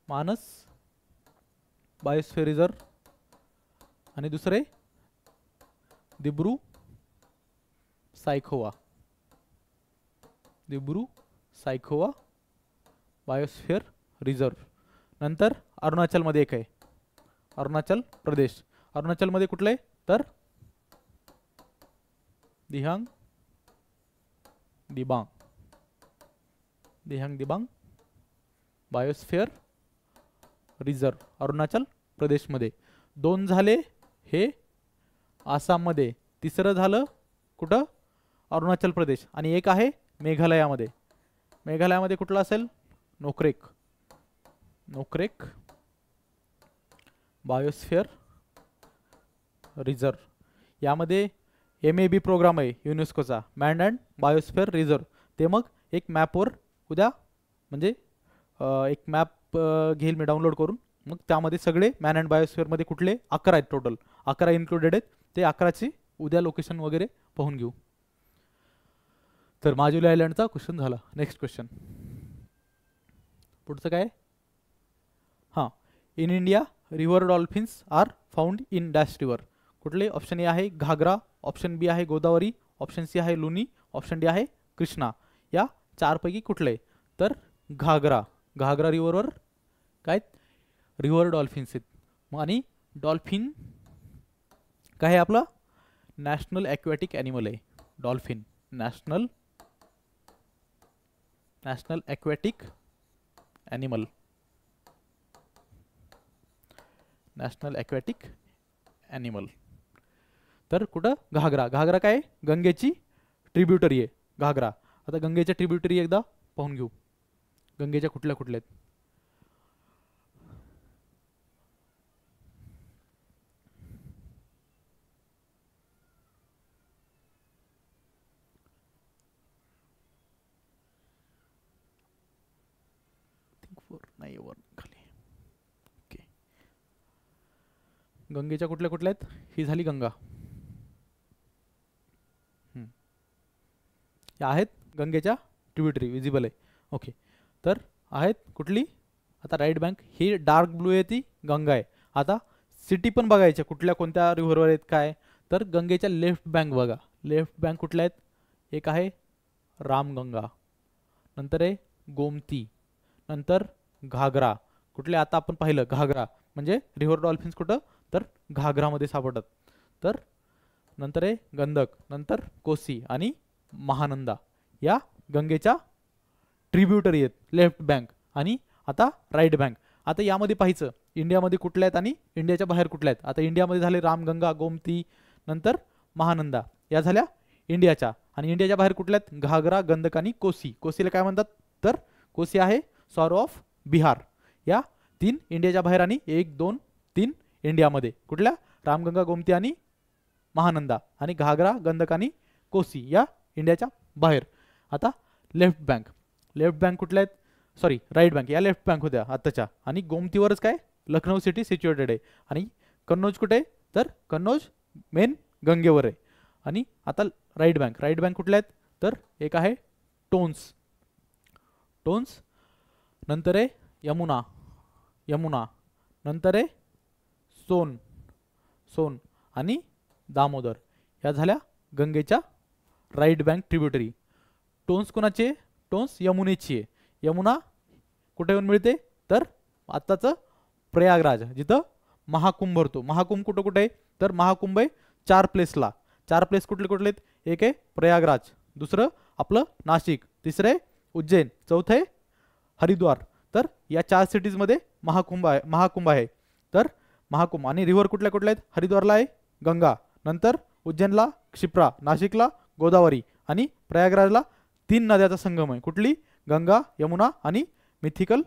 मानस बायोस्फिअर रिझर्व आणि दुसरे दिब्रू सायखोवा बायोस्फिअर रिझर्व. नंतर अरुणाचलमध्ये एक आहे अरुणाचल प्रदेश. अरुणाचलमध्ये कुठले तर दिहांग दिबांग बायोस्फिअर रिझर्व अरुणाचल प्रदेशमध्ये. 2 झाले हे आसाममध्ये. तिसरं झालं कुठं अरुणाचल प्रदेश आणि एक आहे मेघालयामध्ये. मेघालयामध्ये कुठला असेल नोकरेक बायोस्फिअर रिझर्व. यामध्ये MAB प्रोग्राम आहे युनेस्कोचा मॅन अँड बायोस्फिअर रिझर्व. ते मग एक मॅपवर उद्या म्हणजे एक मॅप घेईल मी डाउनलोड करून मग त्यामध्ये सगळे मॅन अँड बायोस्फिअरमध्ये कुठले 11 आहेत टोटल 11 इन्क्लुडेड आहेत ते 11ची उद्या लोकेशन वगैरे पाहून घेऊ. तर माजुली आयलँडचा क्वेश्चन झाला. नेक्स्ट क्वेश्चन पुढचं काय हां in India river dolphins are found in dash river. कुठले ऑप्शन ए आहे घागरा ऑप्शन बी आहे गोदावरी ऑप्शन सी आहे लुनी ऑप्शन डी आहे कृष्णा. या चारपैकी कुठले तर घागरा रिव्हरवर काय रिव्हर डॉल्फिन्स आहेत. आणि डॉल्फिन काय आहे आपला नॅशनल ॲक्वॅटिक ॲनिमल आहे. डॉल्फिन नॅशनल ॲक्वॅटिक ॲनिमल तर कुठं घागरा काय गंगेची ट्रिब्युटरी आहे घागरा. आता गंगेच्या ट्रिब्युटरी एकदा पाहून घेऊ गंगेच्या कुठल्या कुठल्या आहेत. खाली ओके गंगेच्या कुठल्या कुठल्या आहेत. ही झाली गंगा. या आहेत गंगेच्या ट्रिब्युटरी विजिबल आहे. ओके तर आहेत कुठली आता राईट बँक ही डार्क ब्लू आहे ती गंगा आहे. आता सिटी पण बघायच्या कुठल्या कोणत्या रिव्हरवर आहेत काय तर गंगेच्या लेफ्ट बँक बघा. लेफ्ट बँक कुठल्या आहेत एक आहे रामगंगा नंतर आहे गोमती नंतर घागरा. कुठले आता आपण पाहिलं घागरा म्हणजे रिव्हर डॉल्फिन्स कुठं तर घागरामध्ये सापडतात. तर नंतर आहे गंदक नंतर कोसी आणि महानंदा या गंगेच्या ट्रिब्युटरी आहेत लेफ्ट बँक. आणि आता राईट बँक. आता यामध्ये पाहायचं इंडियामध्ये कुठल्या आहेत आणि इंडियाच्या बाहेर कुठल्या आहेत. आता इंडियामध्ये झाले रामगंगा गोमती नंतर महानंदा या झाल्या इंडियाच्या. आणि इंडियाच्या बाहेर कुठल्या आहेत घागरा गंदक आणि कोसी. कोसीला काय म्हणतात तर कोसी आहे सॉरो ऑफ बिहार. या 3 इंडियाच्या बाहेर आणि 1 2 3 इंडियामध्ये कुठल्या रामगंगा गोमती आणि महानंदा आणि घागरा गंदक आणि कोसी या इंडियाच्या बाहेर. आता लेफ्ट बँक कुठल्या आहेत सॉरी राईट बँक या लेफ्ट बँक होत्या आत्ताच्या. आणि गोमतीवरच काय लखनौ सिटी सिच्युएटेड आहे. आणि कन्नौज कुठे आहे तर कन्नौज मेन गंगेवर आहे. आणि आता राईट बँक कुठल्या आहेत तर एक आहे टोन्स नंतर आहे यमुना नंतर आहे सोन सोन आणि दामोदर या झाल्या गंगेच्या राईट बँक ट्रिब्युटरी. टोन्स कोणाचे? टोन्स यमुनेची आहे. यमुना कुठे येऊन मिळते? तर आत्ताचं प्रयागराज जिथं महाकुंभ भरतो. महाकुंभ कुठं कुठे आहे? तर महाकुंभ आहे 4 प्लेसला. 4 प्लेस कुठले कुठले आहेत? एक आहे प्रयागराज, दुसरं आपलं नाशिक, तिसरं आहे उज्जैन, चौथं आहे हरिद्वार. तर या 4 सिटीजमध्ये महाकुंभ आहे. तर महाकुंभ आणि रिव्हर कुठल्या कुठल्या आहेत? हरिद्वारला आहे गंगा, नंतर उज्जैनला क्षिप्रा, नाशिकला गोदावरी आणि प्रयागराजला 3 नद्याचा संगम आहे. कुठली? गंगा, यमुना आणि मिथिकल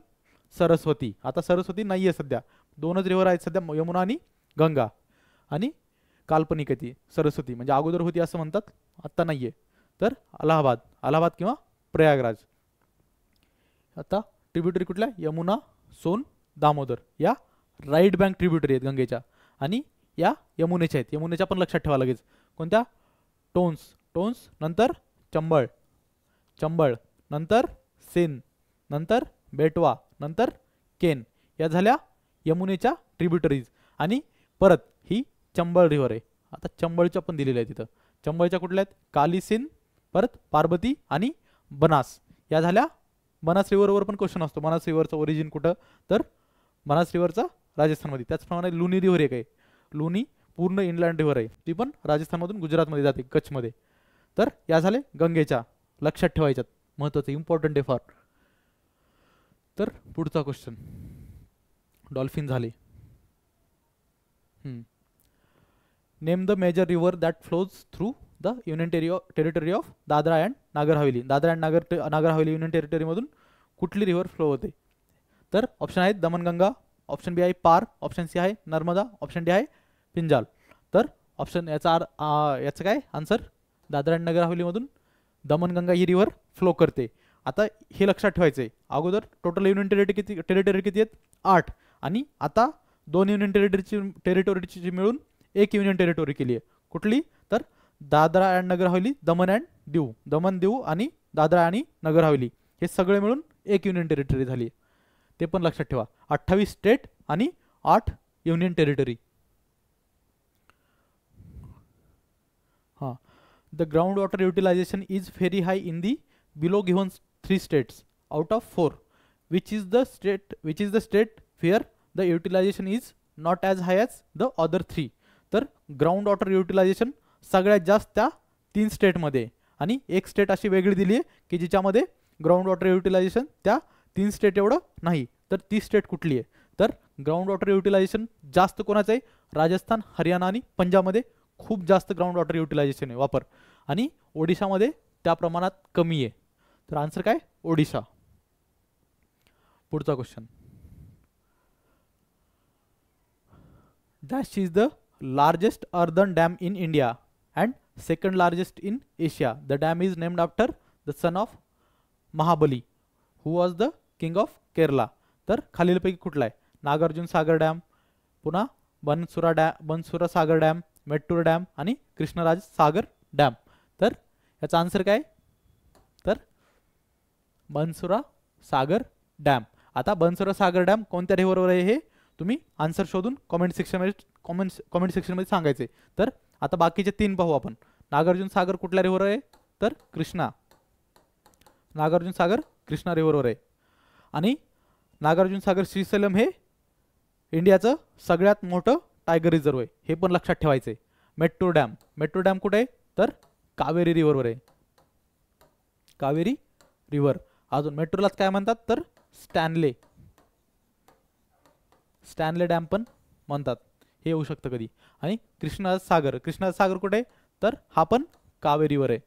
सरस्वती. आता सरस्वती नाही आहे सध्या, 2च रिव्हर आहेत सध्या, यमुना आणि गंगा. आणि काल्पनिक आहे ती सरस्वती, म्हणजे अगोदर होती असं म्हणतात, आत्ता नाही आहे. तर अलाहाबाद किंवा प्रयागराज. आता ट्रिब्युटरी कुठल्या? यमुना, सोन, दामोदर या राईट बँक ट्रिब्युटरी आहेत गंगेच्या. आणि या यमुनेच्या आहेत. यमुनेच्या पण लक्षात ठेवा लगेच. कोणत्या? टोन्स नंतर चंबळ नंतर सेन नंतर बेटवा नंतर केन या झाल्या यमुनेच्या ट्रिब्युटरीज. आणि परत ही चंबळ रिव्हर आहे. आता चंबळच्या पण दिलेल्या आहेत तिथं. चंबळच्या कुठल्या आहेत? काली, सिंध, परत पार्वती आणि बनास या झाल्या. बनास रिव्हरवर पण क्वेश्चन असतो. बनास रिव्हरचं ओरिजिन कुठं? तर बनास रिव्हरचा राजस्थानमध्ये. त्याचप्रमाणे लुनी रिव्हर एक आहे. लुनी पूर्ण इनलँड रिव्हर आहे, ती पण राजस्थानमधून गुजरातमध्ये जाते, कच्छमध्ये. तर या झाले गंगेच्या, लक्षात ठेवायच्यात, महत्त्वाचं इम्पॉर्टंट आहे फार. तर पुढचा क्वेश्चन, डॉल्फिन झाले. Name the major river that flows through the union territory of Dadra and Nagar Haveli. Dadra and Nagar Haveli union टेरिटरीमधून कुठली रिव्हर फ्लो होते? तर ऑप्शन आहेत दमनगंगा, ऑप्शन बी आहे पार, ऑप्शन सी आहे नर्मदा, ऑप्शन डी आहे पिंजाल. तर ऑप्शन याचं काय आन्सर? दादरा अँड नगर हवेलीमधून दमनगंगा ही रिव्हर फ्लो करते. आता हे लक्षात ठेवायचं आहे, अगोदर टोटल युनियन टेरिटरी किती आहेत? 8. आणि आता 2 युनियन टेरिटोरीची मिळून 1 युनियन टेरिटोरी केली आहे. कुठली? तर दादरा अँड नगर हवेली, दमन दीव आणि दादरा आणि नगर हवेली हे सगळे मिळून 1 युनियन टेरिटरी झाली. ते पण लक्षात ठेवा. 28 स्टेट आणि 8 युनियन टेरिटरी. हां, the ground water utilization is very high in the below given 3 states out of 4. Which is the state where the utilization is not as high as the other 3. तर ग्राउंड वॉटर युटिलायझेशन सगळ्यात जास्त त्या 3 स्टेटमध्ये, आणि एक स्टेट अशी वेगळी दिली आहे की जिच्यामध्ये ग्राउंड वॉटर युटिलायझेशन त्या 3 स्टेट एवढं नाही. तर ती स्टेट कुठली आहे? तर ग्राउंड वॉटर युटिलायझेशन जास्त कोणाचं आहे? राजस्थान, हरियाणा आणि पंजाबमध्ये खूप जास्त ग्राउंड वॉटर युटिलायझेशन आहे वापर, आणि ओडिशामध्ये त्या प्रमाणात कमी आहे. तर आन्सर काय? ओडिशा. पुढचा question, dash is the largest earthen dam in India and second largest in Asia. The dam is named after the son of Mahabali who was the king of Kerala. तर खालीलपैकी कुठला आहे? नागार्जुन सागर डॅम, पुन्हा बनसुरा सागर डॅम, मेट्टूर डॅम आणि कृष्णराज सागर डॅम. तर याचा आन्सर काय? तर बनसुरा सागर डॅम. आता बनसुरा सागर डॅम कोणत्या रिव्हरवर आहे हे तुम्ही आन्सर शोधून कमेंट सेक्शनमध्ये सांगायचे. तर आता बाकीचे 3 पाहू आपण. नागार्जुन सागर कुठल्या रिव्हरवर आहे? तर कृष्णा. नागार्जुन सागर कृष्णा रिव्हरवर आहे. आणि नागार्जुन सागर श्रीशैलम हे इंडियाचं सगळ्यात मोठं टायगर रिझर्व आहे, हे पण लक्षात ठेवायचं आहे. मेट्टूर डॅम कुठे आहे? तर कावेरी रिव्हरवर आहे. कावेरी रिव्हर. अजून मेट्रोलाच काय म्हणतात? तर स्टॅनले डॅम पण म्हणतात, हे येऊ शकतं कधी. आणि कृष्णराज सागर कुठे आहे? तर हा पण कावेरीवर आहे.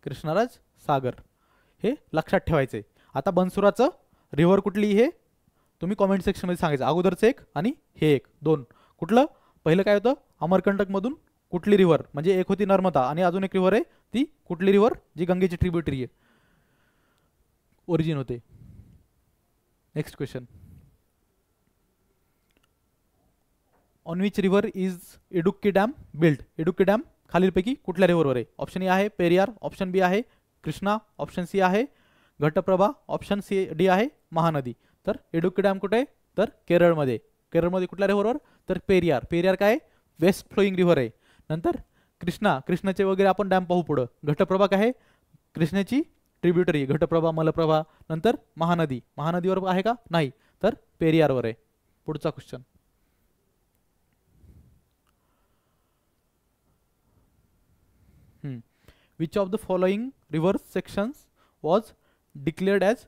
कृष्णराज सागर हे लक्षात ठेवायचे. आता बनसुराचं रिव्हर कुठली हे तुम्ही कमेंट सेक्शनमध्ये सांगायचं. अगोदरचं एक आणि हे एक, 2. कुठलं? पहिलं काय होतं? अमरकंटकमधून कुठली रिव्हर, म्हणजे एक होती नर्मदा आणि अजून एक रिव्हर आहे ती कुठली रिव्हर जी गंगेची ट्रिब्युटरी आहे, ओरिजिन होते. Next question, on which river is Idukki dam built. Idukki dam खालीलपैकी कुठल्या रिव्हरवर आहे? ऑप्शन ए आहे पेरियार, ऑप्शन बी आहे कृष्णा, ऑप्शन सी आहे घटप्रभा, ऑप्शन डी आहे महानदी. तर इडुक्की डॅम कुठे आहे? तर केरळमध्ये. केरळमध्ये कुठल्या रिव्हरवर, तर पेरियार. पेरियार काय, वेस्ट फ्लोईंग रिव्हर आहे. नंतर कृष्णा, कृष्णाचे वगैरे आपण डॅम पाहू पुढं. घटप्रभा काय आहे, कृष्णेची ट्रिब्युटरी, घटप्रभा, मलप्रभा. नंतर महानदी, महानदीवर आहे का, नाही, तर पेरियारवर आहे. पुढचा question, which of the following river sections was declared as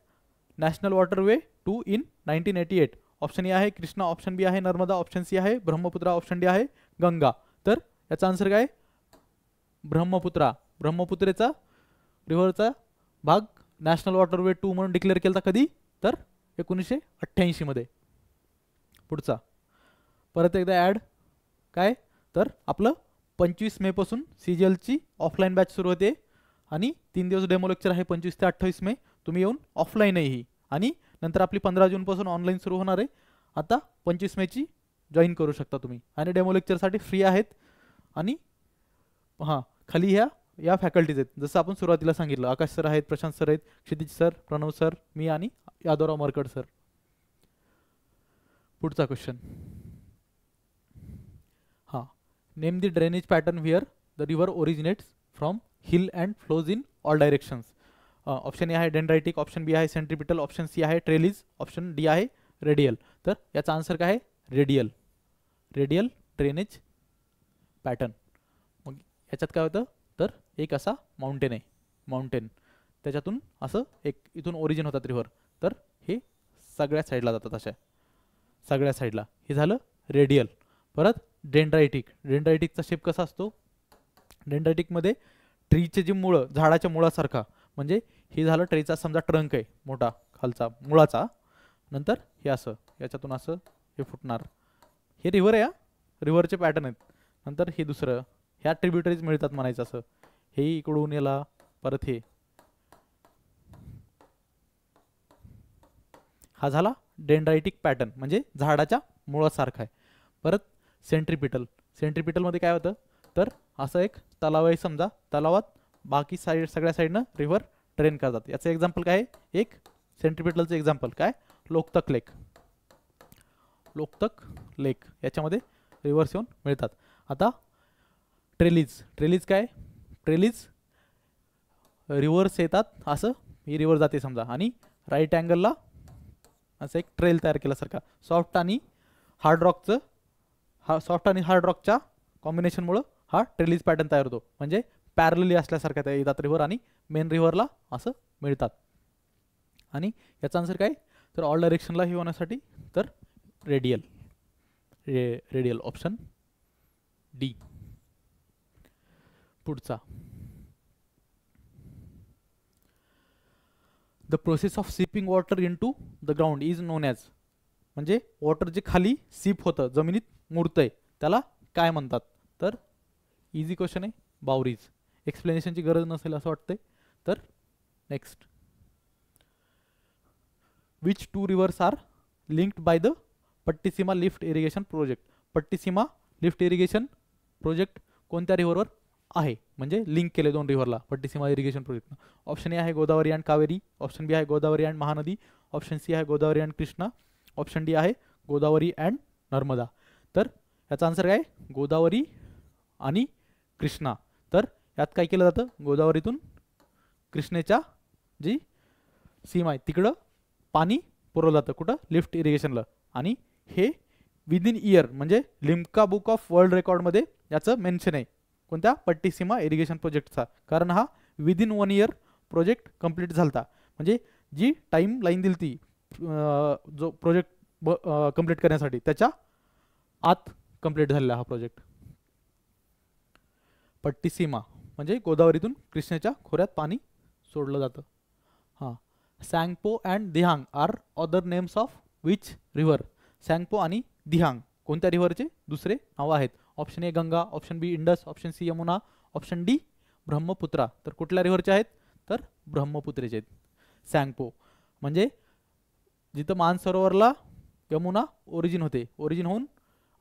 national waterway 2 in 1988. Option A आहे कृष्णा, ऑप्शन बी आहे नर्मदा, ऑप्शन सी आहे ब्रह्मपुत्रा, ऑप्शन डी आहे गंगा. तर याचा आन्सर काय, ब्रह्मपुत्रा. ब्रह्मपुत्रेचा रिव्हरचा भाग नॅशनल वॉटरवे 2 म्हणून डिक्लेअर केला कधी, तर 1988 मध्ये. पुढचा परत एकदा ॲड काय, तर आपलं 25 मे पासून CGLची ऑफलाईन बॅच सुरू होते आणि 3 दिवस डेमो लेक्चर आहे 25 ते 28 मे. तुम्ही येऊन ऑफलाईन आहे ही, आणि नंतर आपली 15 जून पासून ऑनलाईन सुरू होणार आहे. आता 25 मेची जॉईन करू शकता तुम्ही, आणि डेमो लेक्चरसाठी फ्री आहेत. आणि हां, खाली या फॅकल्टीज आहेत, जसं आपण सुरुवातीला सांगितलं, आकाश सर आहेत, प्रशांत सर आहेत, क्षितिज सर, प्रणव सर, मी आणि यादवराव मरकड सर. पुढचा क्वेश्चन, हां, name the drainage pattern where the river originates from hill and flows in all directions. Option A आहे डेंड्रायटिक, ऑप्शन बी आहे सेंट्रिपिटल, ऑप्शन सी आहे ट्रेलिज, ऑप्शन डी आहे रेडियल. तर याचा आन्सर काय आहे, रेडियल. Radial drainage pattern. मग याच्यात काय होतं, तर एक असा माउंटेन आहे, माउंटेन, त्याच्यातून असं एक इथून ओरिजिन होतात रिव्हर, तर हे सगळ्या साईडला जातात, अशा सगळ्या साईडला. हे झालं रेडियल. परत डेंड्रायटिक, डेंड्रायटिकचा शेप कसा असतो, डेंड्रायटिकमध्ये ट्रीचे जे मुळं, झाडाच्या मुळासारखा, म्हणजे हे झालं ट्रेचा समजा ट्रंक आहे मोठा खालचा मुळाचा, नंतर हे असं याच्यातून असं हे फुटणार, हे रिव्हर आहे, रिव्हरचे पॅटर्न आहेत. नंतर हे दुसरं, ह्या ट्रिब्युटरीज मिळतात म्हणायचं असं, हे इकडून याला, परत हे, हा झाला डेंड्रायटिक पॅटर्न, म्हणजे झाडाच्या मुळासारखा आहे. परत सेंट्रिपिटल, सेंट्रिपिटलमध्ये काय होतं, तर असं एक तलाव आहे समजा, तलावात बाकी सगळ्या साईडनं रिव्हर ट्रेन करतात. याचं एक्झाम्पल काय आहे, एक सेंट्रिपिटलचं एक्झाम्पल काय, लोकतक लेक. लोकतक लेक याच्यामध्ये रिव्हर्स येऊन मिळतात. आता ट्रेलिज, ट्रेलिज काय, ट्रेलिज रिव्हर्स येतात असं, ही रिव्हर जाते समजा, आणि राईट अँगलला असं एक ट्रेल तयार केल्यासारखा, सॉफ्ट आणि हार्ड रॉकचं, सॉफ्ट आणि हार्ड रॉकच्या कॉम्बिनेशनमुळं हा ट्रेलिज पॅटर्न तयार होतो, म्हणजे पॅरलली असल्यासारखा त्या येतात रिव्हर, आणि मेन रिव्हरला असं मिळतात. आणि याचा आन्सर काय, तर ऑल डायरेक्शनला हे होण्यासाठी तर रेडियल, रेडियल ऑप्शन डी. पुढचा, the process of seeping water into the ground is known as, म्हणजे वॉटर जे खाली सिप होतं, जमिनीत मुरतंय, त्याला काय म्हणतात, तर इझी क्वेश्चन आहे, बावरीज. एक्सप्लेनेशनची गरज नसेल असं वाटतंय. तर next, which 2 rivers are linked by the Pattiseema lift irrigation project. Pattiseema lift irrigation project कोणत्या रिव्हरवर आहे, म्हणजे लिंक केले 2 रिव्हरला Pattiseema irrigation project. Option A आहे Godavari and Kaveri, option B आहे Godavari and Mahanadi, option C आहे Godavari and Krishna, option D आहे गोदावरी अँड नर्मदा. तर याचा आन्सर काय, गोदावरी आणि कृष्णा. तर यात काय केलं जातं, गोदावरीतून कृष्णेच्या जी सीमा आहे तिकडं पाणी पुरवलं जातं, कुठं, लिफ्ट इरिगेशनला. आणि हे विदिन इयर, म्हणजे लिम्का बुक ऑफ वर्ल्ड रेकॉर्डमध्ये याचं मेन्शन आहे, कोणत्या, पट्टिसीमा इरिगेशन प्रोजेक्टचा, कारण हा विदिन 1 इयर प्रोजेक्ट कंप्लीट झालता. म्हणजे जी टाईम लाईन दिली ती जो प्रोजेक्ट कंप्लीट करण्यासाठी, त्याच्या आत कंप्लीट झालेला हा प्रोजेक्ट. पट्टिसीमा म्हणजे गोदावरीतून कृष्णेच्या खोऱ्यात पाणी सोडलं जातं. हां, Tsangpo and Dihang are other names of which river. Tsangpo आणि दिहांग कोणत्या रिव्हरचे दुसरे नाव आहेत. Option A Ganga, option B Indus, option C Yamuna, option D Brahmaputra. तर कुठल्या रिव्हरचे आहेत, तर ब्रह्मपुत्रेचे आहेत. सॅंगपो म्हणजे जिथं मानसरोवरला यमुना ओरिजिन होते, ओरिजिन होऊन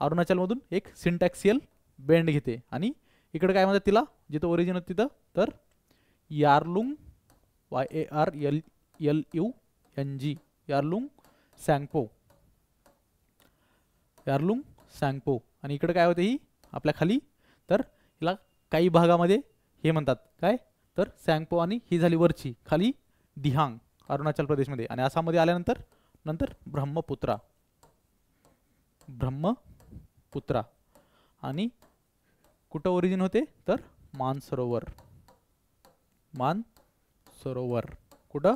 अरुणाचलमधून एक सिंटॅक्सियल बेंड घेते, आणि इकडे काय म्हणतात तिला, जिथं ओरिजिन होतं तिथं, तर यारलुंग, YARLUNG, यारलुंग सॅंगपो. यारलुंग सॅंगपो. आणि इकडे काय होते ही आपल्या खाली, तर हिला काही भागामध्ये हे म्हणतात काय, तर सॅंगपो, आणि ही झाली वरची, खाली दिहांग अरुणाचल प्रदेशमध्ये. आणि आसाममध्ये आल्यानंतर नंतर ब्रह्मपुत्रा, ब्रह्मपुत्रा. आणि कुठं ओरिजिन होते, तर मानसरोवर, मानसरोवर कुठं,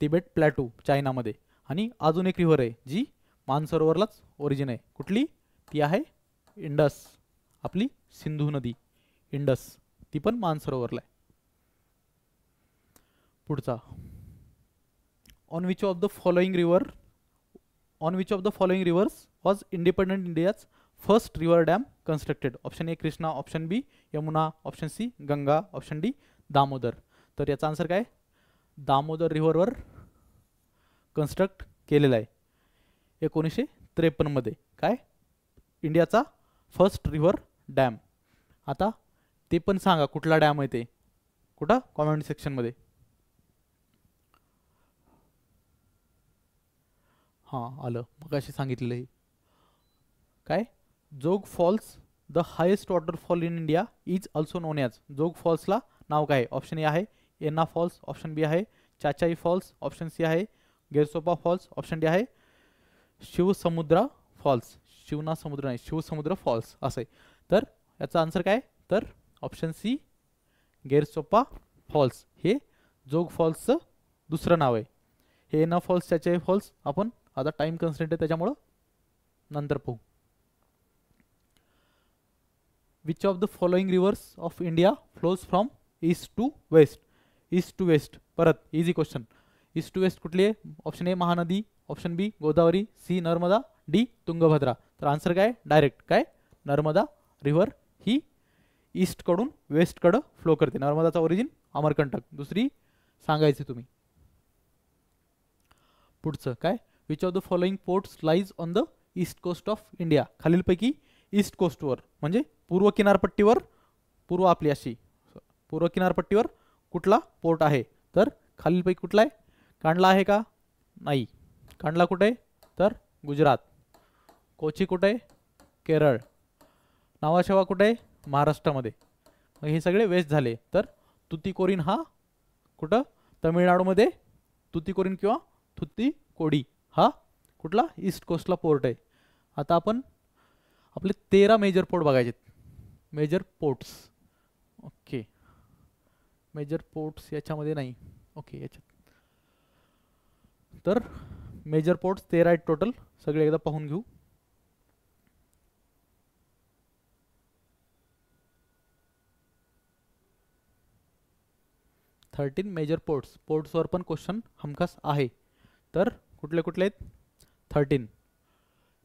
तिबेट प्लॅटू चायनामध्ये. आणि अजून एक रिव्हर आहे जी मानसरोवरलाच ओरिजिन आहे, कुठली, ती आहे इंडस, आपली सिंधू नदी इंडस, ती पण मानसरोवरला आहे. पुढचा, on which of the following rivers was independent India's first river dam constructed. Option A Krishna, option B Yamuna, option C Ganga, option D Damodar. तर याचा आन्सर काय, दामोदर रिव्हरवर कन्स्ट्रक्ट केलेला आहे 1953 मध्ये. काय, इंडियाचा फर्स्ट रिव्हर डॅम. आता ते पण सांगा कुठला डॅम आहे ते, कुठं, कॉमेंट सेक्शनमध्ये. हां आलं, मग अशी सांगितलेलं आहे. काय, Jog falls the highest waterfall in India is also known as. Jog फॉल्सला नाव काय, ऑप्शन ए आहे एन्ना फॉल्स, ऑप्शन बी आहे चाचाई फॉल्स, ऑप्शन सी आहे गेरसोपा फॉल्स, ऑप्शन डी आहे शिवसमुद्रा फॉल्स. शिवना समुद्र नाही, शिवसमुद्र फॉल्स असं आहे. तर याचा आन्सर काय, तर ऑप्शन सी गेरसोपा फॉल्स हे जोग फॉल्सचं दुसरं नाव आहे. हे एन्ना फॉल्स, चाचाई फॉल्स आपण आता टाइम कन्स्ट्रेंट आहे त्याच्यामुळं नंतर पाहू. Which of the following rivers of India flows from east to west. East to west, परत easy question. East to west कुठली आहे, option A Mahanadi, option B Godavari, C Narmada, D Tungabhadra. तर आन्सर काय, डायरेक्ट काय, नर्मदा रिव्हर ही ईस्टकडून वेस्टकडं फ्लो करते. नर्मदाचा ओरिजिन अमरकंटक, दुसरी सांगायची तुम्ही. पुढचं काय, which of the following ports lies on the east coast of India. खालीलपैकी ईस्ट कोस्टवर म्हणजे पूर्व किनारपट्टीवर, पूर्व आपली अशी पूर्व किनारपट्टीवर कुठला पोर्ट आहे, तर खालीलपैकी कुठला आहे, कांडला आहे का, नाही. कांडला कुठे आहे, तर गुजरात. कोची कुठे आहे, केरळ. नावाशेवा कुठे आहे, महाराष्ट्रामध्ये. मग हे सगळे वेस्ट झाले. तर तुतीकोरीन हा कुठं, तमिळनाडूमध्ये. तुतीकोरीन किंवा तुतीकोडी हा कुठला, ईस्ट कोस्टला पोर्ट आहे. आता आपण आपले 13 मेजर पोर्ट बघायचे, major ports. Okay, major ports याच्यामध्ये नाही, ओके याच्यात. तर मेजर पोर्ट्स 13 आहेत टोटल, सगळे एकदा पाहून घेऊ. Thirteen major ports. पोर्ट्सवर पण क्वेश्चन हमखास आहे. तर कुठले कुठले आहेत, 13.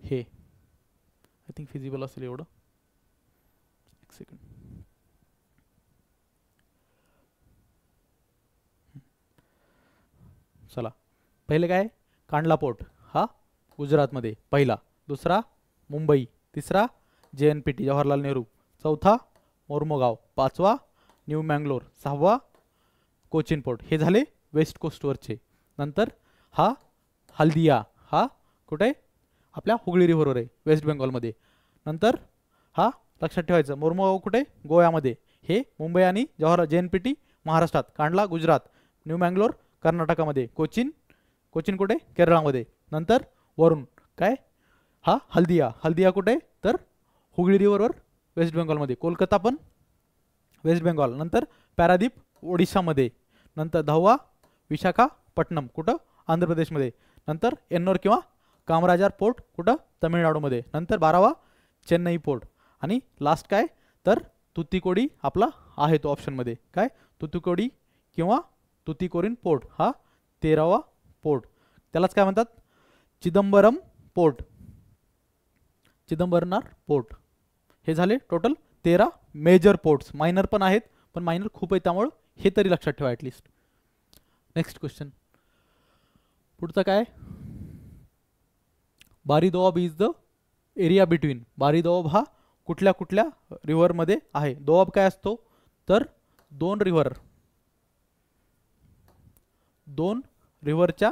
हे आय थिंक फिजिबल असेल एवढं, एक सेकंड. चला, पहिले काय, कांडला पोर्ट हा गुजरातमध्ये पहिला, दुसरा मुंबई, तिसरा JNPT जवाहरलाल नेहरू, चौथा मोर्मुगाव, पाचवा न्यू मँगलोर, सहावा कोचिन पोर्ट. हे झाले वेस्ट कोस्टवरचे. नंतर हा हल्दिया हा कुठे, आपल्या हुगळी रिव्हरवर आहे, वेस्ट बेंगॉलमध्ये. नंतर हा लक्षात ठेवायचं, मोर्मुगाव कुठे, गोव्यामध्ये. हे मुंबई आणि JNPT महाराष्ट्रात, कांडला गुजरात, न्यू मँगलोर कर्नाटकामध्ये, कोचिन कुठे, केरळामध्ये. नंतर वरून काय, हा हल्दिया कुठे, तर हुगळी रिव्हरवर वेस्ट बेंगॉलमध्ये. कोलकाता पण वेस्ट बेंगॉल. नंतर पॅरादीप ओडिशामध्ये. नंतर 10वा विशाखापट्टणम कुठं, आंध्र प्रदेशमध्ये. नंतर एन्नोर किंवा कामराजार पोर्ट कुठं, तमिळनाडूमध्ये. नंतर 12वा चेन्नई पोर्ट. आणि लास्ट काय, तर तुतीकोडी आपला आहे तो ऑप्शनमध्ये. काय, तुतीकोडी किंवा तुतीकोरीन पोर्ट हा 13वा पोर्ट. त्यालाच काय म्हणतात, चिदंबरम पोर्ट, चिदंबरनार पोर्ट. हे झाले टोटल 13 मेजर पोर्ट्स. मायनर पण आहेत, पण मायनर खूप आहे, त्यामुळे हे तरी लक्षात ठेवा ॲटलिस्ट. Next question. पुढचं काय, बारी Doab is the area between. बारी दोआब हा कुठल्या कुठल्या रिव्हरमध्ये आहे. दोआब काय असतो, तर दोन रिव्हरच्या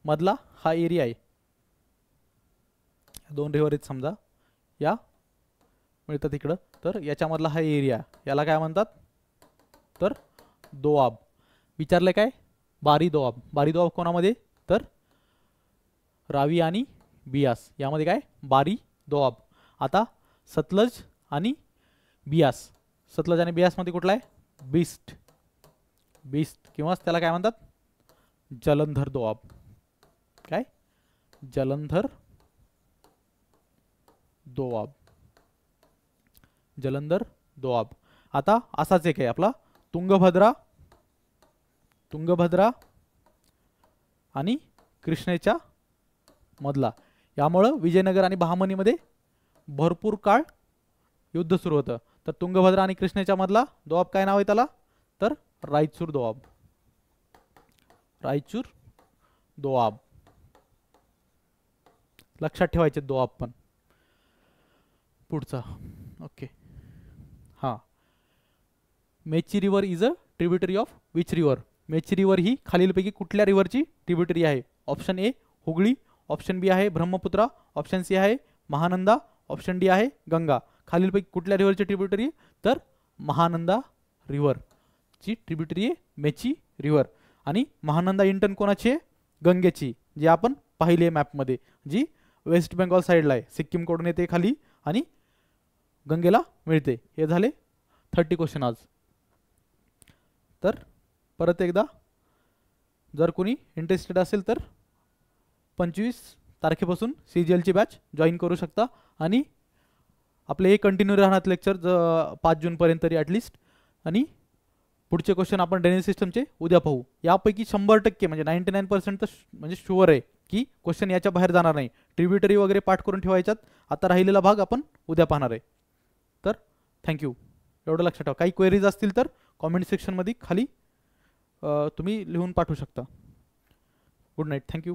मधला हा एरिया आहे. 2 रिव्हर आहेत समजा, या मिळतात इकडं. तर याच्यामधला हा एरिया, याला काय म्हणतात तर दोआब. विचारलं काय, बारी दोआब. बारी दोआब कोणामध्ये तर रावी आणि बियास, यामध्ये काय बारी दोआब. आता सतलज आणि बियास, सतलज आणि बियासमध्ये कुठला आहे बिस्ट. बिस्ट किंवा त्याला काय म्हणतात जलंधर दोआब. काय जलंधर दोआब, जलंधर दोआब. आता असाच एक आहे आपला तुंगभद्रा, तुंगभद्रा आणि कृष्णेच्या मधला. यामुळं विजयनगर आणि बहामनीमध्ये भरपूर काळ युद्ध सुरू होतं. तर तुंगभद्रा आणि कृष्णेच्या मधला दोआब काय नाव आहे त्याला तर रायचूर दोआब. रायचूर दोआब लक्षात ठेवायचे दोआब पण. पुढचा ओके हां, मेची river is a tributary of which river. मेची रिव्हर ही खालीलपैकी कुठल्या रिव्हरची ट्रिब्युटरी आहे. ऑप्शन ए हुगळी, ऑप्शन बी आहे ब्रह्मपुत्रा, ऑप्शन सी आहे महानंदा, ऑप्शन डी आहे गंगा. खालीलपैकी कुठल्या रिव्हरची ट्रिब्युटरी तर महानंदा रिव्हरची ट्रिब्युटरी आहे मेची रिव्हर. आणि महानंदा इंटर्न कोणाची आहे गंगेची, जी आपण पाहिली आहे मॅपमध्ये, जी वेस्ट बेंगॉल साईडला आहे, सिक्कीमकडून येते खाली आणि गंगेला मिळते. हे झाले 30 क्वेश्चन आज. तर परत एकदा जर कोणी इंटरेस्टेड असेल तर 25 तारखेपासून CGLची बॅच जॉईन करू शकता. आणि आपले हे कंटिन्यू राहणार लेक्चर 5 जूनपर्यंत तरी ॲटलिस्ट. आणि पुढचे क्वेश्चन आपण ड्रेनेज सिस्टमचे उद्या पाहू. यापैकी 100% म्हणजे 99% तर म्हणजे शुअर आहे की क्वेश्चन याच्या बाहेर जाणार नाही. ट्रिब्युटरी वगैरे पाठ करून ठेवायच्यात. आता राहिलेला भाग आपण उद्या पाहणार आहे. तर थँक्यू, एवढं लक्षात ठेवा. काही क्वेरीज असतील तर कॉमेंट सेक्शनमध्ये खाली तुम्ही लिहून पाठवू शकता. Good night, thank you.